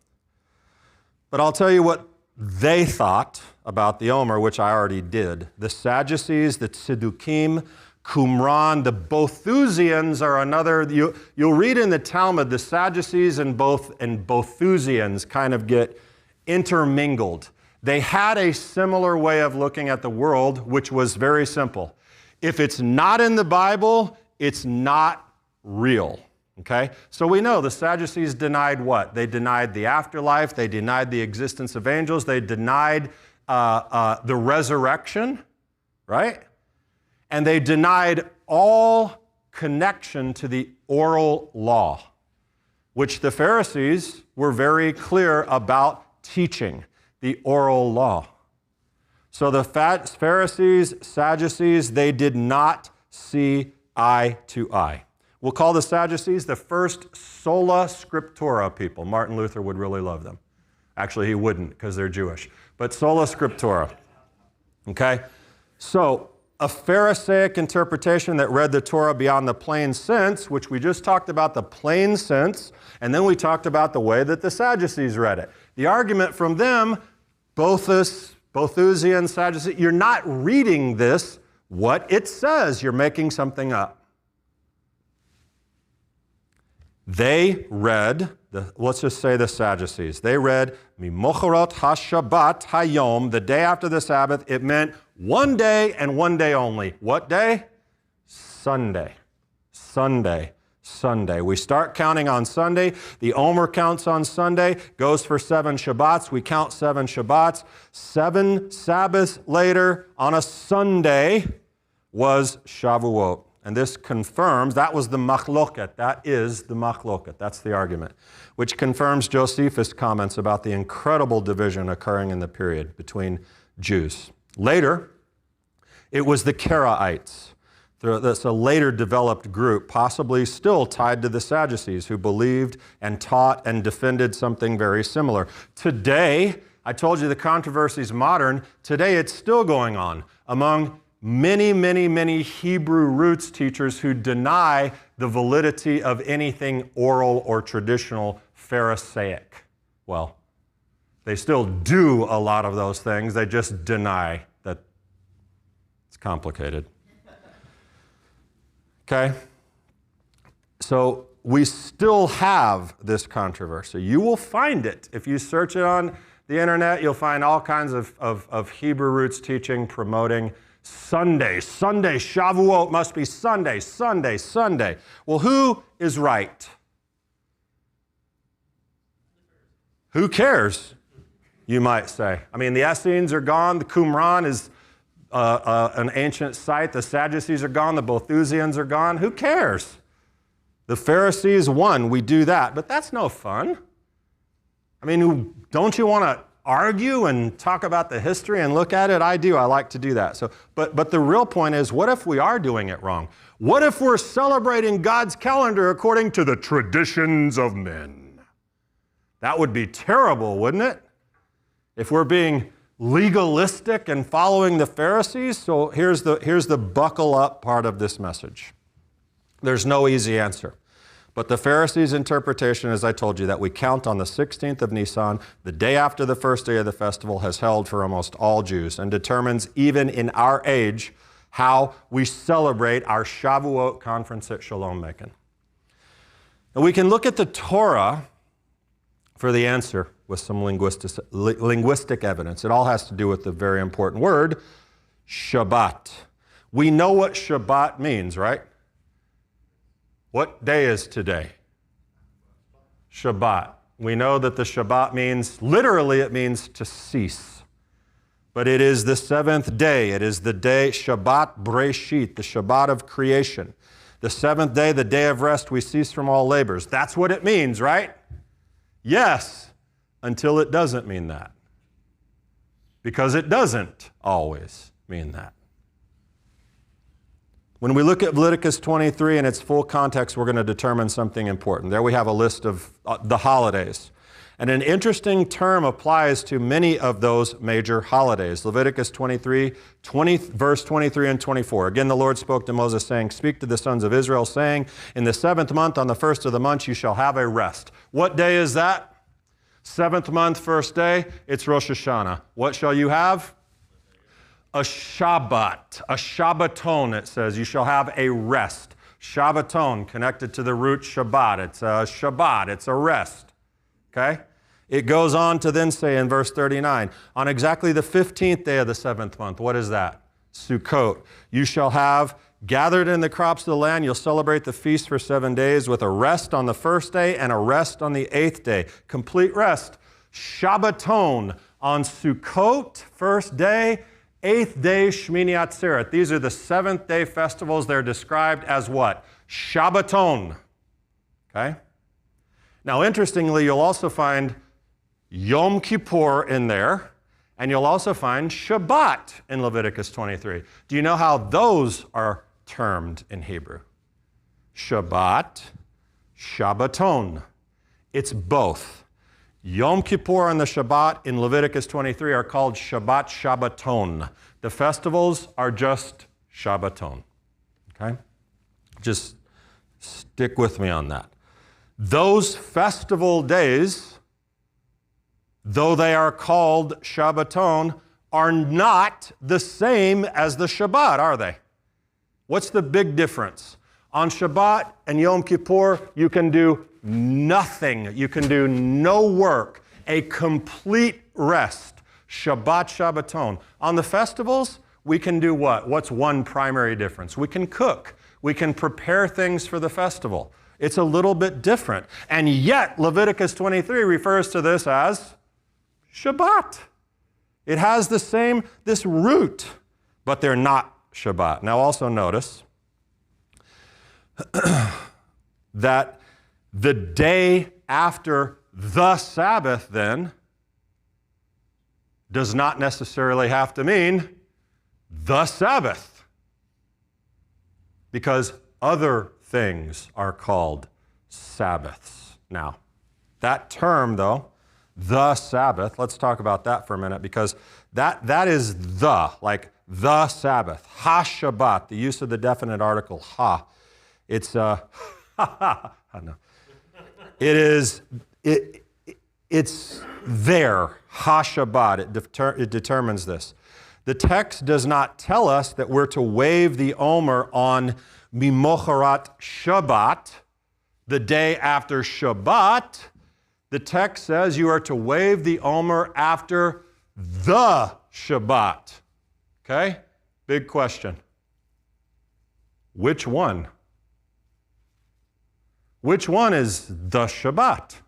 But I'll tell you what they thought about the Omer, which I already did. The Sadducees, the Tzedukim, Qumran, the Boethusians are another. You'll read in the Talmud, the Sadducees and Boethusians kind of get intermingled. They had a similar way of looking at the world, which was very simple. If it's not in the Bible, it's not real. Okay? So we know the Sadducees denied what? They denied the afterlife. They denied the existence of angels. They denied the resurrection, right? And they denied all connection to the oral law, which the Pharisees were very clear about teaching. The oral law. So the Pharisees, Sadducees, they did not see eye to eye. We'll call the Sadducees the first sola scriptura people. Martin Luther would really love them. Actually, he wouldn't because they're Jewish. But sola scriptura. Okay? So a Pharisaic interpretation that read the Torah beyond the plain sense, which we just talked about the plain sense, and then we talked about the way that the Sadducees read it. The argument from them, Boethusian, Sadducee, you're not reading this what it says. You're making something up. They read, let's just say the Sadducees. They read, Mimocharot HaShabbat Hayom, the day after the Sabbath. It meant one day and one day only. What day? Sunday. Sunday. Sunday. We start counting on Sunday. The Omer counts on Sunday, goes for 7 Shabbats. We count 7 Shabbats. 7 Sabbaths later on a Sunday was Shavuot. And this confirms, that was the machloket. That is the machloket. That's the argument. Which confirms Josephus' comments about the incredible division occurring in the period between Jews. Later, it was the Karaites. That's a later developed group, possibly still tied to the Sadducees, who believed and taught and defended something very similar. Today, I told you the controversy is modern. Today, it's still going on among many, many, many Hebrew roots teachers who deny the validity of anything oral or traditional Pharisaic. Well, they still do a lot of those things. They just deny that it's complicated. Okay? So we still have this controversy. You will find it. If you search it on the internet, you'll find all kinds of Hebrew roots teaching, promoting Sunday, Shavuot must be Sunday. Well, who is right? Who cares, you might say? I mean, the Essenes are gone. The Qumran is an ancient site. The Sadducees are gone. The Boethusians are gone. Who cares? The Pharisees won. We do that. But that's no fun. I mean, don't you want to argue and talk about the history and look at it? I do. I like to do that. But the real point is, what if we are doing it wrong? What if we're celebrating God's calendar according to the traditions of men? That would be terrible, wouldn't it? If we're being legalistic and following the Pharisees. So here's the buckle up part of this message. There's no easy answer. But the Pharisees' interpretation, as I told you, that we count on the 16th of Nisan, the day after the first day of the festival, has held for almost all Jews and determines, even in our age, how we celebrate our Shavuot conference at Shalom Macon. And we can look at the Torah for the answer with some linguistic evidence. It all has to do with the very important word, Shabbat. We know what Shabbat means, right? What day is today? Shabbat. We know that the Shabbat means, literally it means to cease. But it is the 7th day. It is the day, Shabbat Breshit, the Shabbat of creation. The 7th day, the day of rest, we cease from all labors. That's what it means, right? Yes, until it doesn't mean that. Because it doesn't always mean that. When we look at Leviticus 23 in its full context, we're going to determine something important. There we have a list of the holidays. And an interesting term applies to many of those major holidays. Leviticus 23, verse 23 and 24. Again, the Lord spoke to Moses, saying, "Speak to the sons of Israel, saying, in the 7th month, on the 1st of the month, you shall have a rest." What day is that? 7th month, first day, it's Rosh Hashanah. What shall you have? A Shabbat, a Shabbaton, it says. You shall have a rest. Shabbaton, connected to the root Shabbat. It's a Shabbat, it's a rest. Okay? It goes on to then say in verse 39, on exactly the 15th day of the 7th month, what is that? Sukkot. You shall have gathered in the crops of the land. You'll celebrate the feast for 7 days with a rest on the first day and a rest on the 8th day. Complete rest. Shabbaton on Sukkot, first day, 8th day, Shmini Atzeret. These are the 7th day festivals. They're described as what? Shabbaton. Okay? Now, interestingly, you'll also find Yom Kippur in there, and you'll also find Shabbat in Leviticus 23. Do you know how those are termed in Hebrew? Shabbat, Shabbaton. It's both. Yom Kippur and the Shabbat in Leviticus 23 are called Shabbat Shabbaton. The festivals are just Shabbaton. Okay? Just stick with me on that. Those festival days, though they are called Shabbaton, are not the same as the Shabbat, are they? What's the big difference? On Shabbat and Yom Kippur, you can do nothing. You can do no work. A complete rest. Shabbat Shabbaton. On the festivals, we can do what? What's one primary difference? We can cook. We can prepare things for the festival. It's a little bit different. And yet, Leviticus 23 refers to this as Shabbat. It has this root, but they're not Shabbat. Now also notice that the day after the Sabbath then does not necessarily have to mean the Sabbath, because other things are called Sabbaths. Now, that term though, the Sabbath, let's talk about that for a minute, because that is like the Sabbath, ha-Shabbat, the use of the definite article ha. It's no. It's there, ha-Shabbat. It determines this. The text does not tell us that we're to wave the Omer on Mimocharat Shabbat, the day after Shabbat. The text says you are to wave the Omer after the Shabbat. Okay? Big question. Which one? Which one is the Shabbat?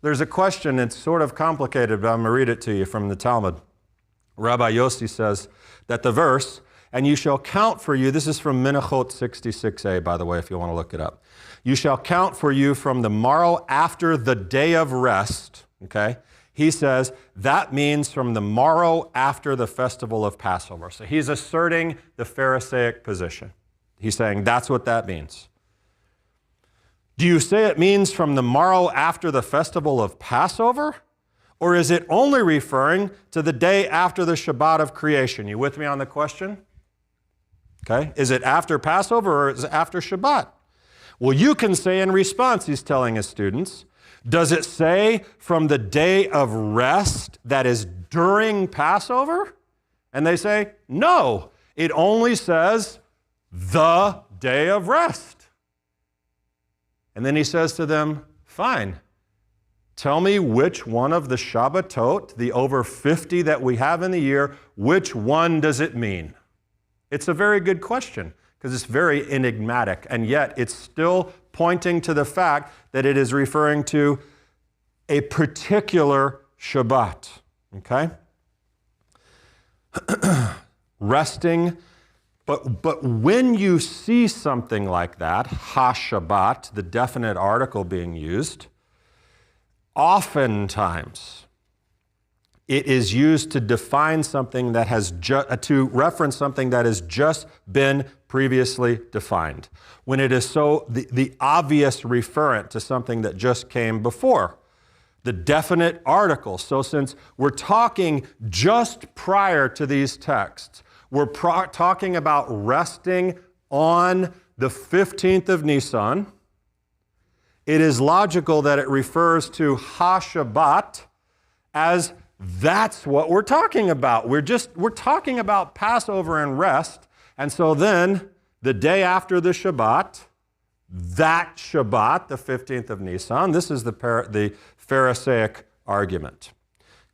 There's a question, it's sort of complicated, but I'm going to read it to you from the Talmud. Rabbi Yossi says that the verse, and you shall count for you, this is from Menachot 66a, by the way, if you want to look it up. You shall count for you from the morrow after the day of rest, okay? He says that means from the morrow after the festival of Passover. So he's asserting the Pharisaic position. He's saying that's what that means. Do you say it means from the morrow after the festival of Passover? Or is it only referring to the day after the Shabbat of creation? You with me on the question? Okay. Is it after Passover or is it after Shabbat? Well, you can say in response, he's telling his students, does it say from the day of rest that is during Passover? And they say, no, it only says the day of rest. And then he says to them, fine, tell me which one of the Shabbatot, the over 50 that we have in the year, which one does it mean? It's a very good question because it's very enigmatic, and yet it's still pointing to the fact that it is referring to a particular Shabbat, okay? Resting. But when you see something like that, ha-Shabbat, the definite article being used, oftentimes it is used to define something that has to reference something that has just been previously defined. When it is so the obvious referent to something that just came before. The definite article. So since we're talking just prior to these texts, we're talking about resting on the 15th of Nisan. It is logical that it refers to ha-Shabbat as that's what we're talking about. We're talking about Passover and rest. And so then the day after the Shabbat, that Shabbat, the 15th of Nisan, this is the Pharisaic argument.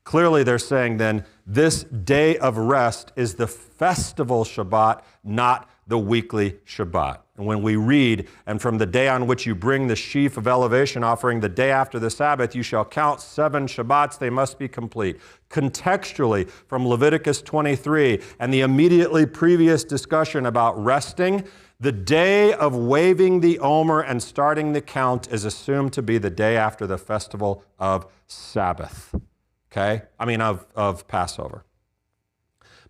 Clearly, they're saying then this day of rest is the festival Shabbat, not the weekly Shabbat. And when we read, and from the day on which you bring the sheaf of elevation offering, the day after the Sabbath, you shall count 7 Shabbats, they must be complete. Contextually, from Leviticus 23 and the immediately previous discussion about resting, the day of waving the Omer and starting the count is assumed to be the day after the festival of Sabbath. Okay? Of Passover.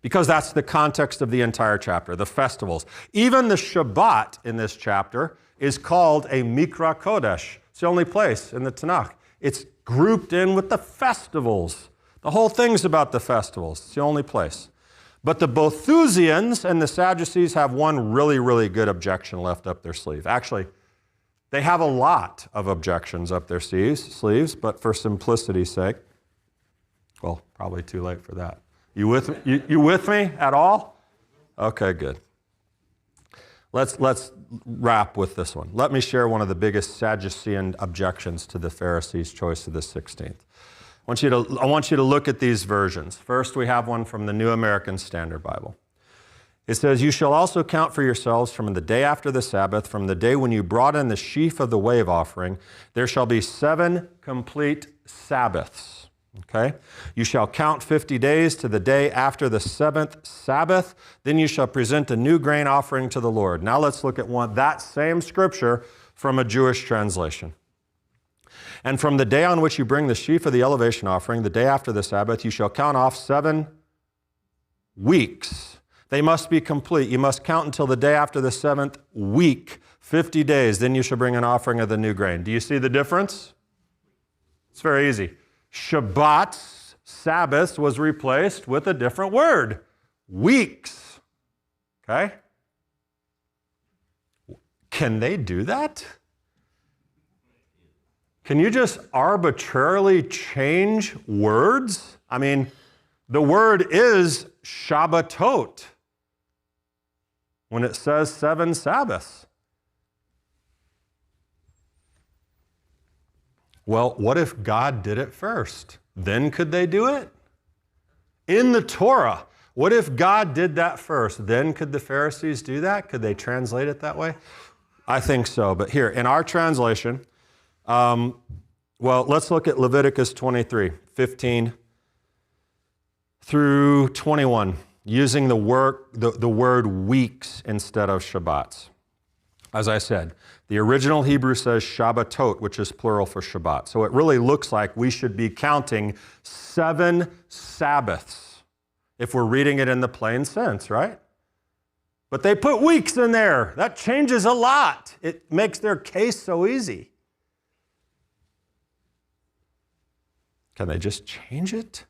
Because that's the context of the entire chapter, the festivals. Even the Shabbat in this chapter is called a Mikra Kodesh. It's the only place in the Tanakh. It's grouped in with the festivals. The whole thing's about the festivals. It's the only place. But the Bothusians and the Sadducees have one really, really good objection left up their sleeve. Actually, they have a lot of objections up their sleeves, but for simplicity's sake, well, probably too late for that. You with me? You with me at all? Okay, good. Let's wrap with this one. Let me share one of the biggest Sadducean objections to the Pharisees' choice of the 16th. I want you to look at these versions. First, we have one from the New American Standard Bible. It says, you shall also count for yourselves from the day after the Sabbath, from the day when you brought in the sheaf of the wave offering, there shall be 7 complete Sabbaths. Okay? You shall count 50 days to the day after the 7th Sabbath. Then you shall present a new grain offering to the Lord. Now let's look at that same scripture from a Jewish translation. And from the day on which you bring the sheaf of the elevation offering, the day after the Sabbath, you shall count off 7 weeks. They must be complete. You must count until the day after the 7th week, 50 days. Then you shall bring an offering of the new grain. Do you see the difference? It's very easy. Shabbat, Sabbaths, was replaced with a different word, weeks. Okay? Can they do that? Can you just arbitrarily change words? I mean, the word is Shabbatot when it says 7 Sabbaths. Well, what if God did it first? Then could they do it? In the Torah, what if God did that first? Then could the Pharisees do that? Could they translate it that way? I think so. But here, in our translation, let's look at Leviticus 23, 15 through 21, using the word weeks instead of Shabbats. As I said, the original Hebrew says Shabbatot, which is plural for Shabbat. So it really looks like we should be counting 7 Sabbaths if we're reading it in the plain sense, right? But they put weeks in there. That changes a lot. It makes their case so easy. Can they just change it?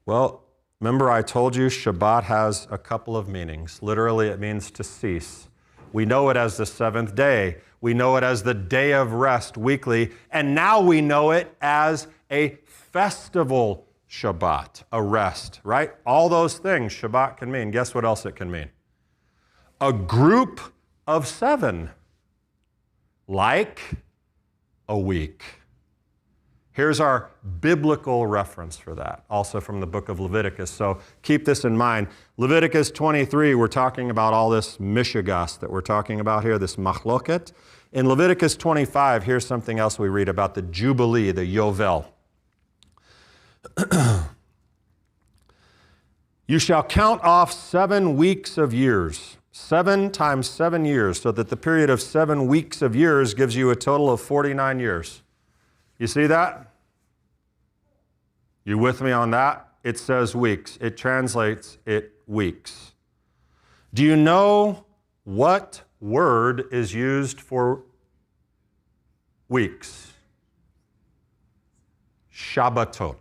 Well, remember I told you Shabbat has a couple of meanings. Literally, it means to cease. We know it as the 7th day. We know it as the day of rest weekly. And now we know it as a festival Shabbat, a rest, right? All those things Shabbat can mean. Guess what else it can mean? A group of 7, like a week. Here's our biblical reference for that, also from the book of Leviticus. So keep this in mind. Leviticus 23, we're talking about all this mishigas that we're talking about here, this machloket. In Leviticus 25, here's something else we read about the Jubilee, the Yovel. You shall count off 7 weeks of years, 7 times 7 years, so that the period of 7 weeks of years gives you a total of 49 years. You see that? You with me on that? It says weeks. It translates it weeks. Do you know what word is used for weeks? Shabbatot.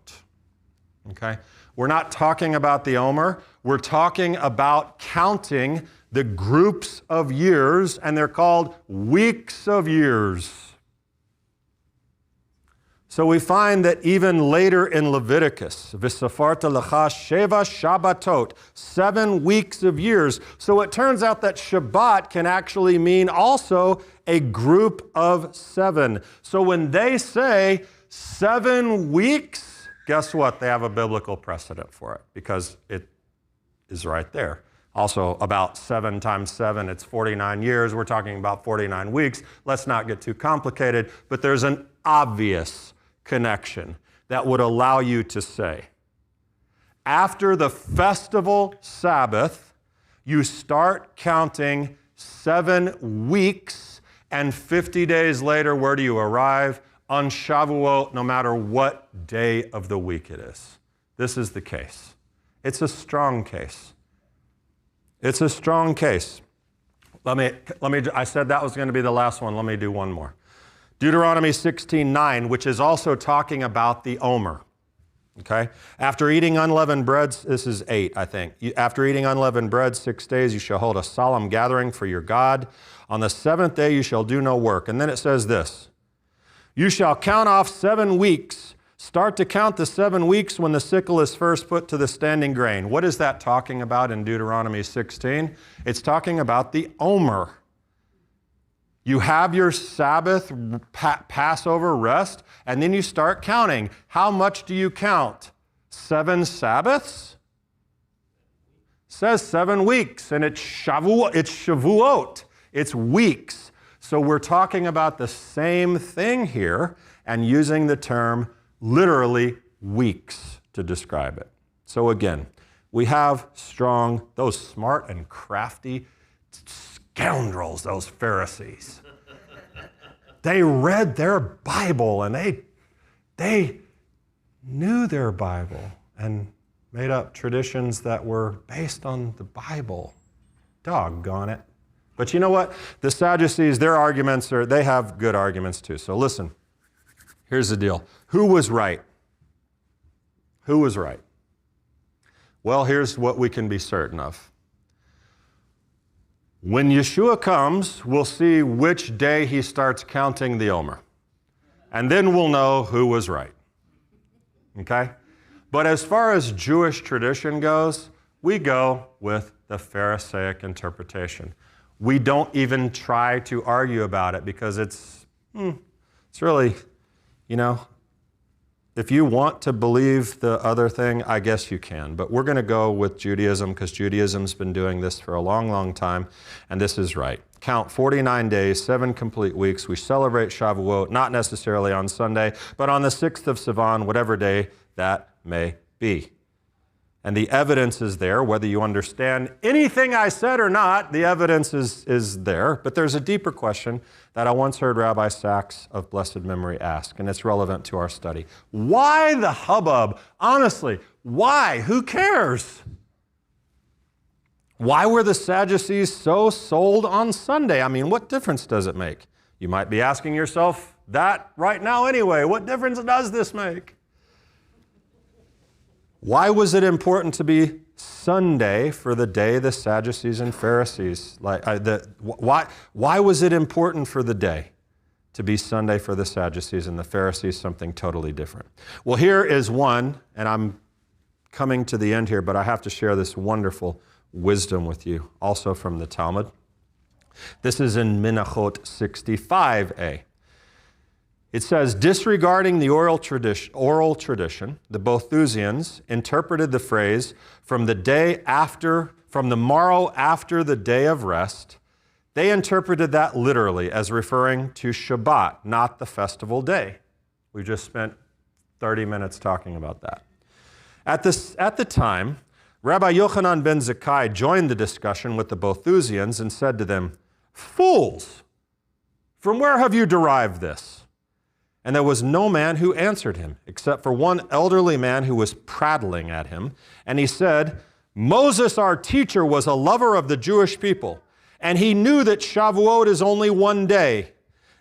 Okay? We're not talking about the Omer. We're talking about counting the groups of years, and they're called weeks of years. So we find that even later in Leviticus, V'safarta lecha sheva Shabbatot, 7 weeks of years. So it turns out that Shabbat can actually mean also a group of 7. So when they say 7 weeks, guess what? They have a biblical precedent for it because it is right there. Also, about 7 times 7, it's 49 years. We're talking about 49 weeks. Let's not get too complicated, but there's an obvious connection that would allow you to say, after the festival Sabbath, you start counting 7 weeks, and 50 days later, where do you arrive? On Shavuot, no matter what day of the week it is. This is the case. It's a strong case. It's a strong case. I said that was going to be the last one. Let me do one more. Deuteronomy 16:9, which is also talking about the Omer. Okay? After eating unleavened bread, this is 8, I think. After eating unleavened bread 6 days, you shall hold a solemn gathering for your God. On the 7th day, you shall do no work. And then it says this, you shall count off 7 weeks. Start to count the 7 weeks when the sickle is first put to the standing grain. What is that talking about in Deuteronomy 16? It's talking about the Omer. You have your Sabbath, Passover rest, and then you start counting. How much do you count? 7 Sabbaths? says 7 weeks, and it's Shavuot. It's weeks. So we're talking about the same thing here and using the term literally weeks to describe it. So again, we have strong, those smart and crafty scoundrels, those Pharisees. They read their Bible and they knew their Bible and made up traditions that were based on the Bible. Doggone it. But you know what? The Sadducees, their arguments they have good arguments too. So listen, here's the deal. Who was right? Who was right? Well, here's what we can be certain of. When Yeshua comes, we'll see which day he starts counting the Omer. And then we'll know who was right. Okay? But as far as Jewish tradition goes, we go with the Pharisaic interpretation. We don't even try to argue about it because it's really, if you want to believe the other thing, I guess you can. But we're going to go with Judaism because Judaism's been doing this for a long, long time, and this is right. Count 49 days, 7 complete weeks. We celebrate Shavuot, not necessarily on Sunday, but on the 6th of Sivan, whatever day that may be. And the evidence is there, whether you understand anything I said or not, the evidence is there. But there's a deeper question that I once heard Rabbi Sachs of blessed memory ask, and it's relevant to our study. Why the hubbub? Honestly, why? Who cares? Why were the Sadducees so sold on Sunday? I mean, what difference does it make? You might be asking yourself that right now anyway. What difference does this make? Why was it important to be Sunday for the day the Sadducees and Pharisees? Why was it important for the day to be Sunday for the Sadducees and the Pharisees something totally different? Well, here is one, and I'm coming to the end here, but I have to share this wonderful wisdom with you, also from the Talmud. This is in Menachot 65a. It says, disregarding the oral tradition, the Boethusians interpreted the phrase from the morrow after the day of rest. They interpreted that literally as referring to Shabbat, not the festival day. We just spent 30 minutes talking about that. At the time, Rabbi Yochanan ben Zakkai joined the discussion with the Boethusians and said to them, "Fools, from where have you derived this?" And there was no man who answered him, except for one elderly man who was prattling at him. And he said, "Moses, our teacher, was a lover of the Jewish people, and he knew that Shavuot is only one day.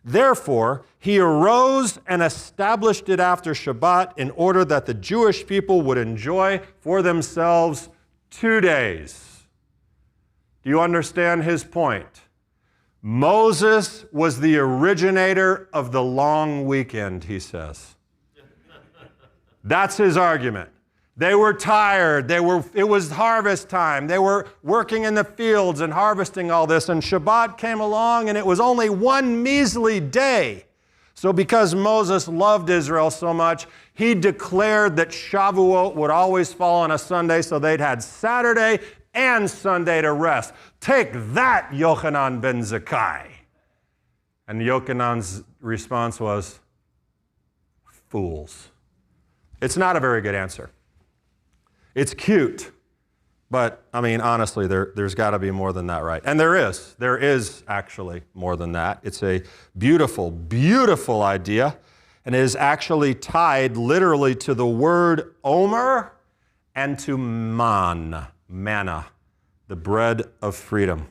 Therefore, he arose and established it after Shabbat in order that the Jewish people would enjoy for themselves 2 days." Do you understand his point? Moses was the originator of the long weekend, he says. That's his argument. They were tired. It was harvest time. They were working in the fields and harvesting all this, and Shabbat came along, and it was only one measly day. So because Moses loved Israel so much, he declared that Shavuot would always fall on a Sunday, so they'd had Saturday and Sunday to rest. Take that, Yochanan ben Zakkai. And Yochanan's response was, fools. It's not a very good answer. It's cute, but I mean, honestly, there's got to be more than that, right? And there is actually more than that. It's a beautiful, beautiful idea, and it is actually tied literally to the word Omer and to manna, the bread of freedom.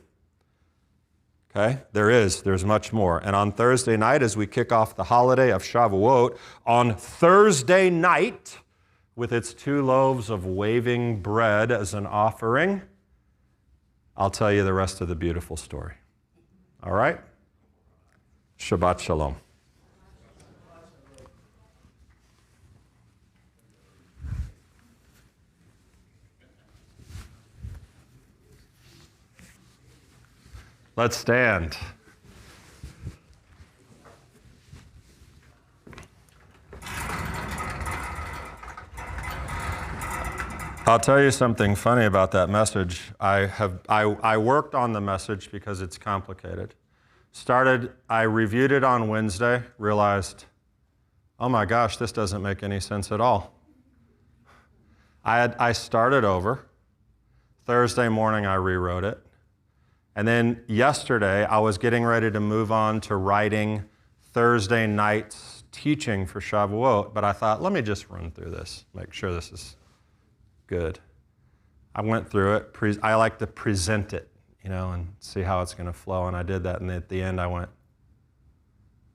Okay, there's much more. And on Thursday night, as we kick off the holiday of Shavuot, on Thursday night, with its 2 loaves of waving bread as an offering, I'll tell you the rest of the beautiful story. All right? Shabbat Shalom. Let's stand. I'll tell you something funny about that message. I worked on the message because it's complicated. I reviewed it on Wednesday, realized, oh my gosh, this doesn't make any sense at all. I started over. Thursday morning, I rewrote it. And then yesterday, I was getting ready to move on to writing Thursday night's teaching for Shavuot, but I thought, let me just run through this, make sure this is good. I went through it. I like to present it, and see how it's going to flow, and I did that, and at the end I went,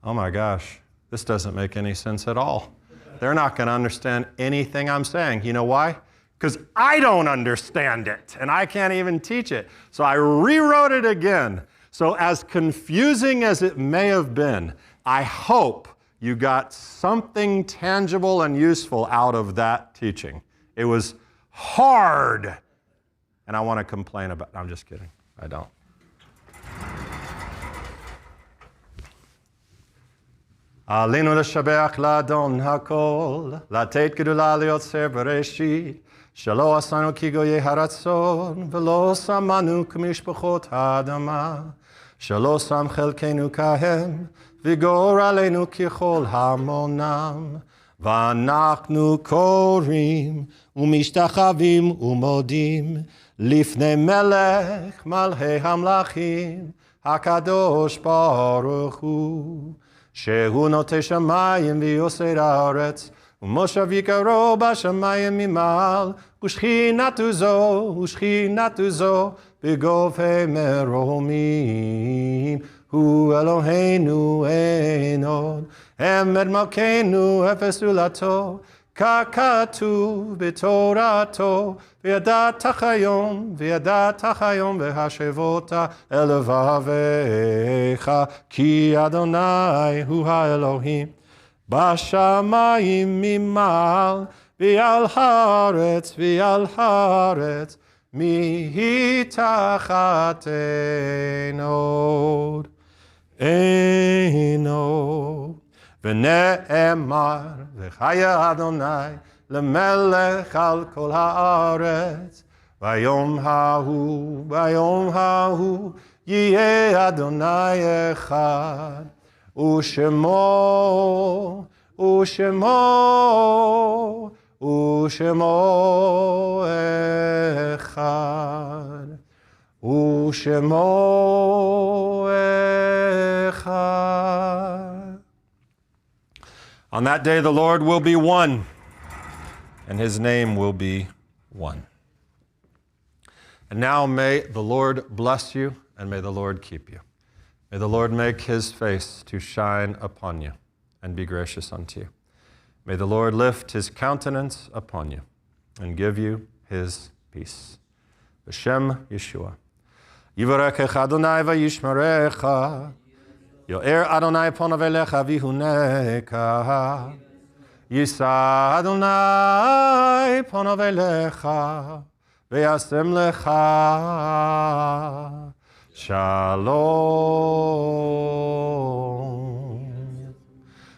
oh my gosh, this doesn't make any sense at all. They're not going to understand anything I'm saying. You know why? Because I don't understand it, and I can't even teach it. So I rewrote it again. So as confusing as it may have been, I hope you got something tangible and useful out of that teaching. It was hard, and I want to complain about it. I'm just kidding. I don't. עלינו לשבח לאדון הכל, לתת גדולה ליוצר בראשית, שלא עשינו כגויי הרצון, ולא שמנו כמשפחות האדמה, שלא שם חלקנו כהם, וגור עלינו ככל המונם, ואנחנו קוראים ומשתחווים ומודים, לפני מלך מלכי המלכים, הקדוש ברוך הוא. שהוא נוטה שמיים ויוסר הארץ, ומושב יקרו בשמיים ממעל, ושכינתו זו בגובה מרומים. הוא אלוהינו אין עוד, אמת מלכנו אפס זולתו, ככתוב בתורתו, וידעת היום והשבות אל לבביך, כי אדוני הוא האלוהים, בשמיים ממעל, ועל הארץ מתחת אין עוד. ונאמר, וחיה אדוני למלך על כל הארץ, ביום ההוא יהיה אדוני אחד, ושמו אחד, ושמו אחד. On that day, the Lord will be one, and his name will be one. And now may the Lord bless you, and may the Lord keep you. May the Lord make his face to shine upon you, and be gracious unto you. May the Lord lift his countenance upon you, and give you his peace. B'Shem Yeshua. Yivarekecha Adonai v'yishmerecha. Yo'er Adonai ponav elecha v'yihuneka. Yisa Adonai ponav elecha v'yasem lecha shalom.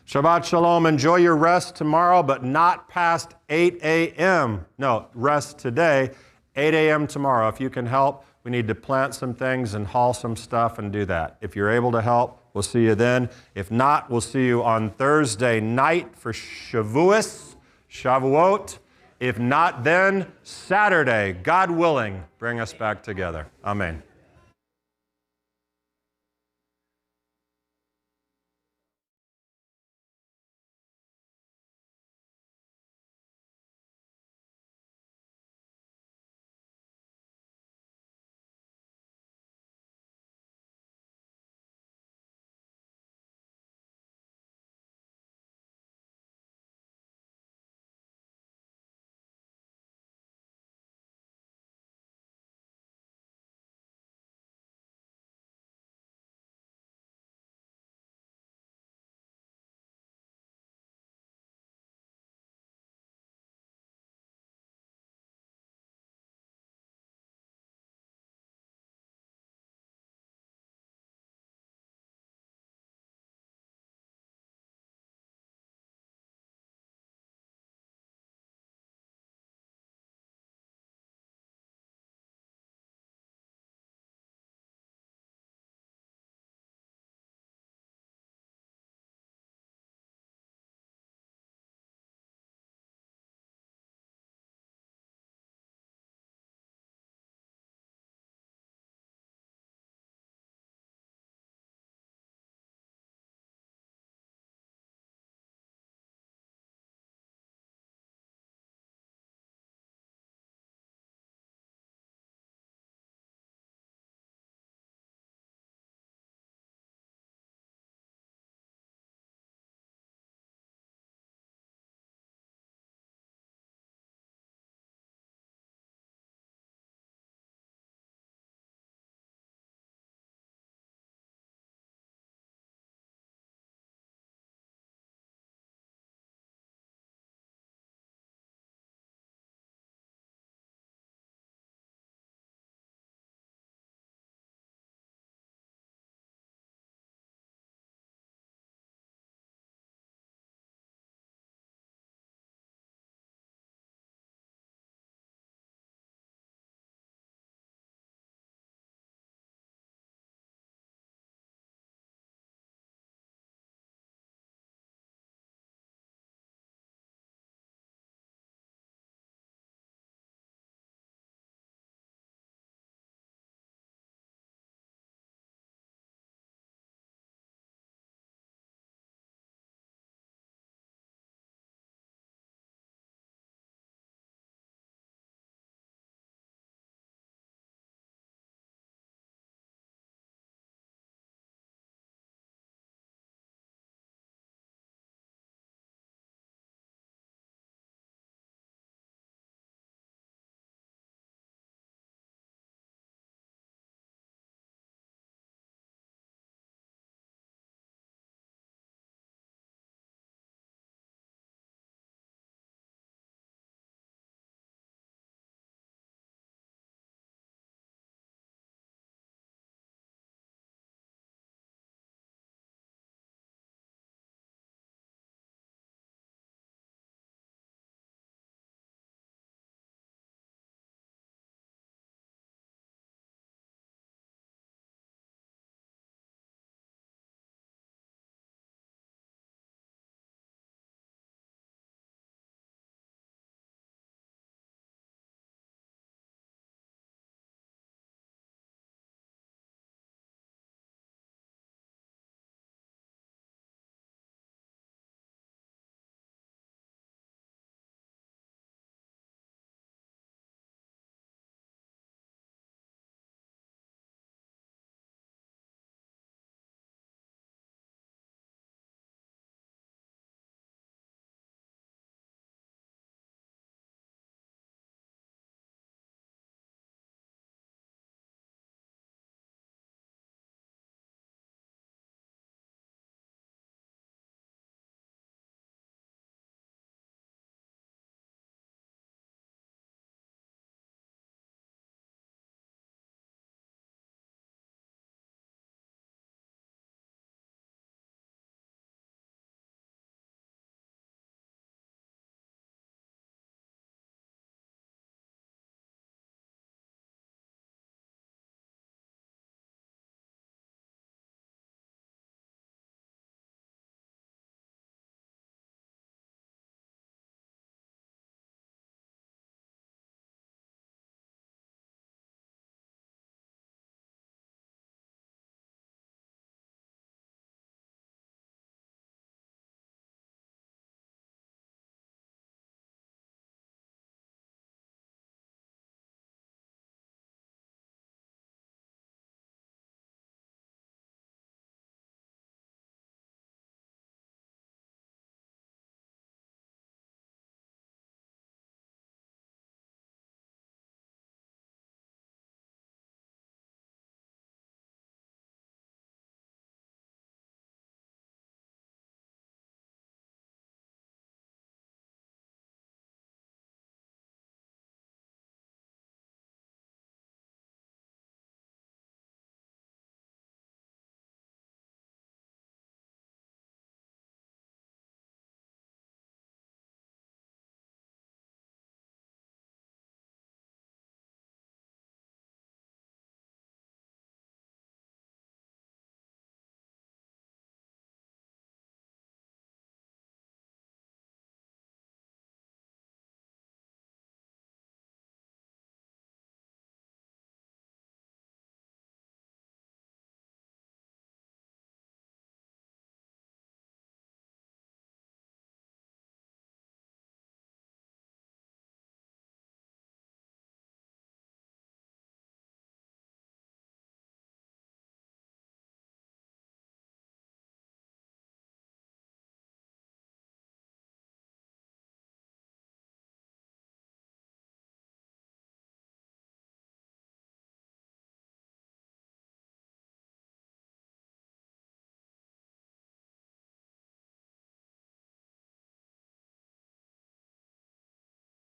Shabbat Shalom. Enjoy your rest tomorrow, but not past 8 a.m. No, rest today, 8 a.m. tomorrow. If you can help, we need to plant some things and haul some stuff and do that. If you're able to help, we'll see you then. If not, we'll see you on Thursday night for Shavuot. If not then, Saturday, God willing, bring us back together. Amen.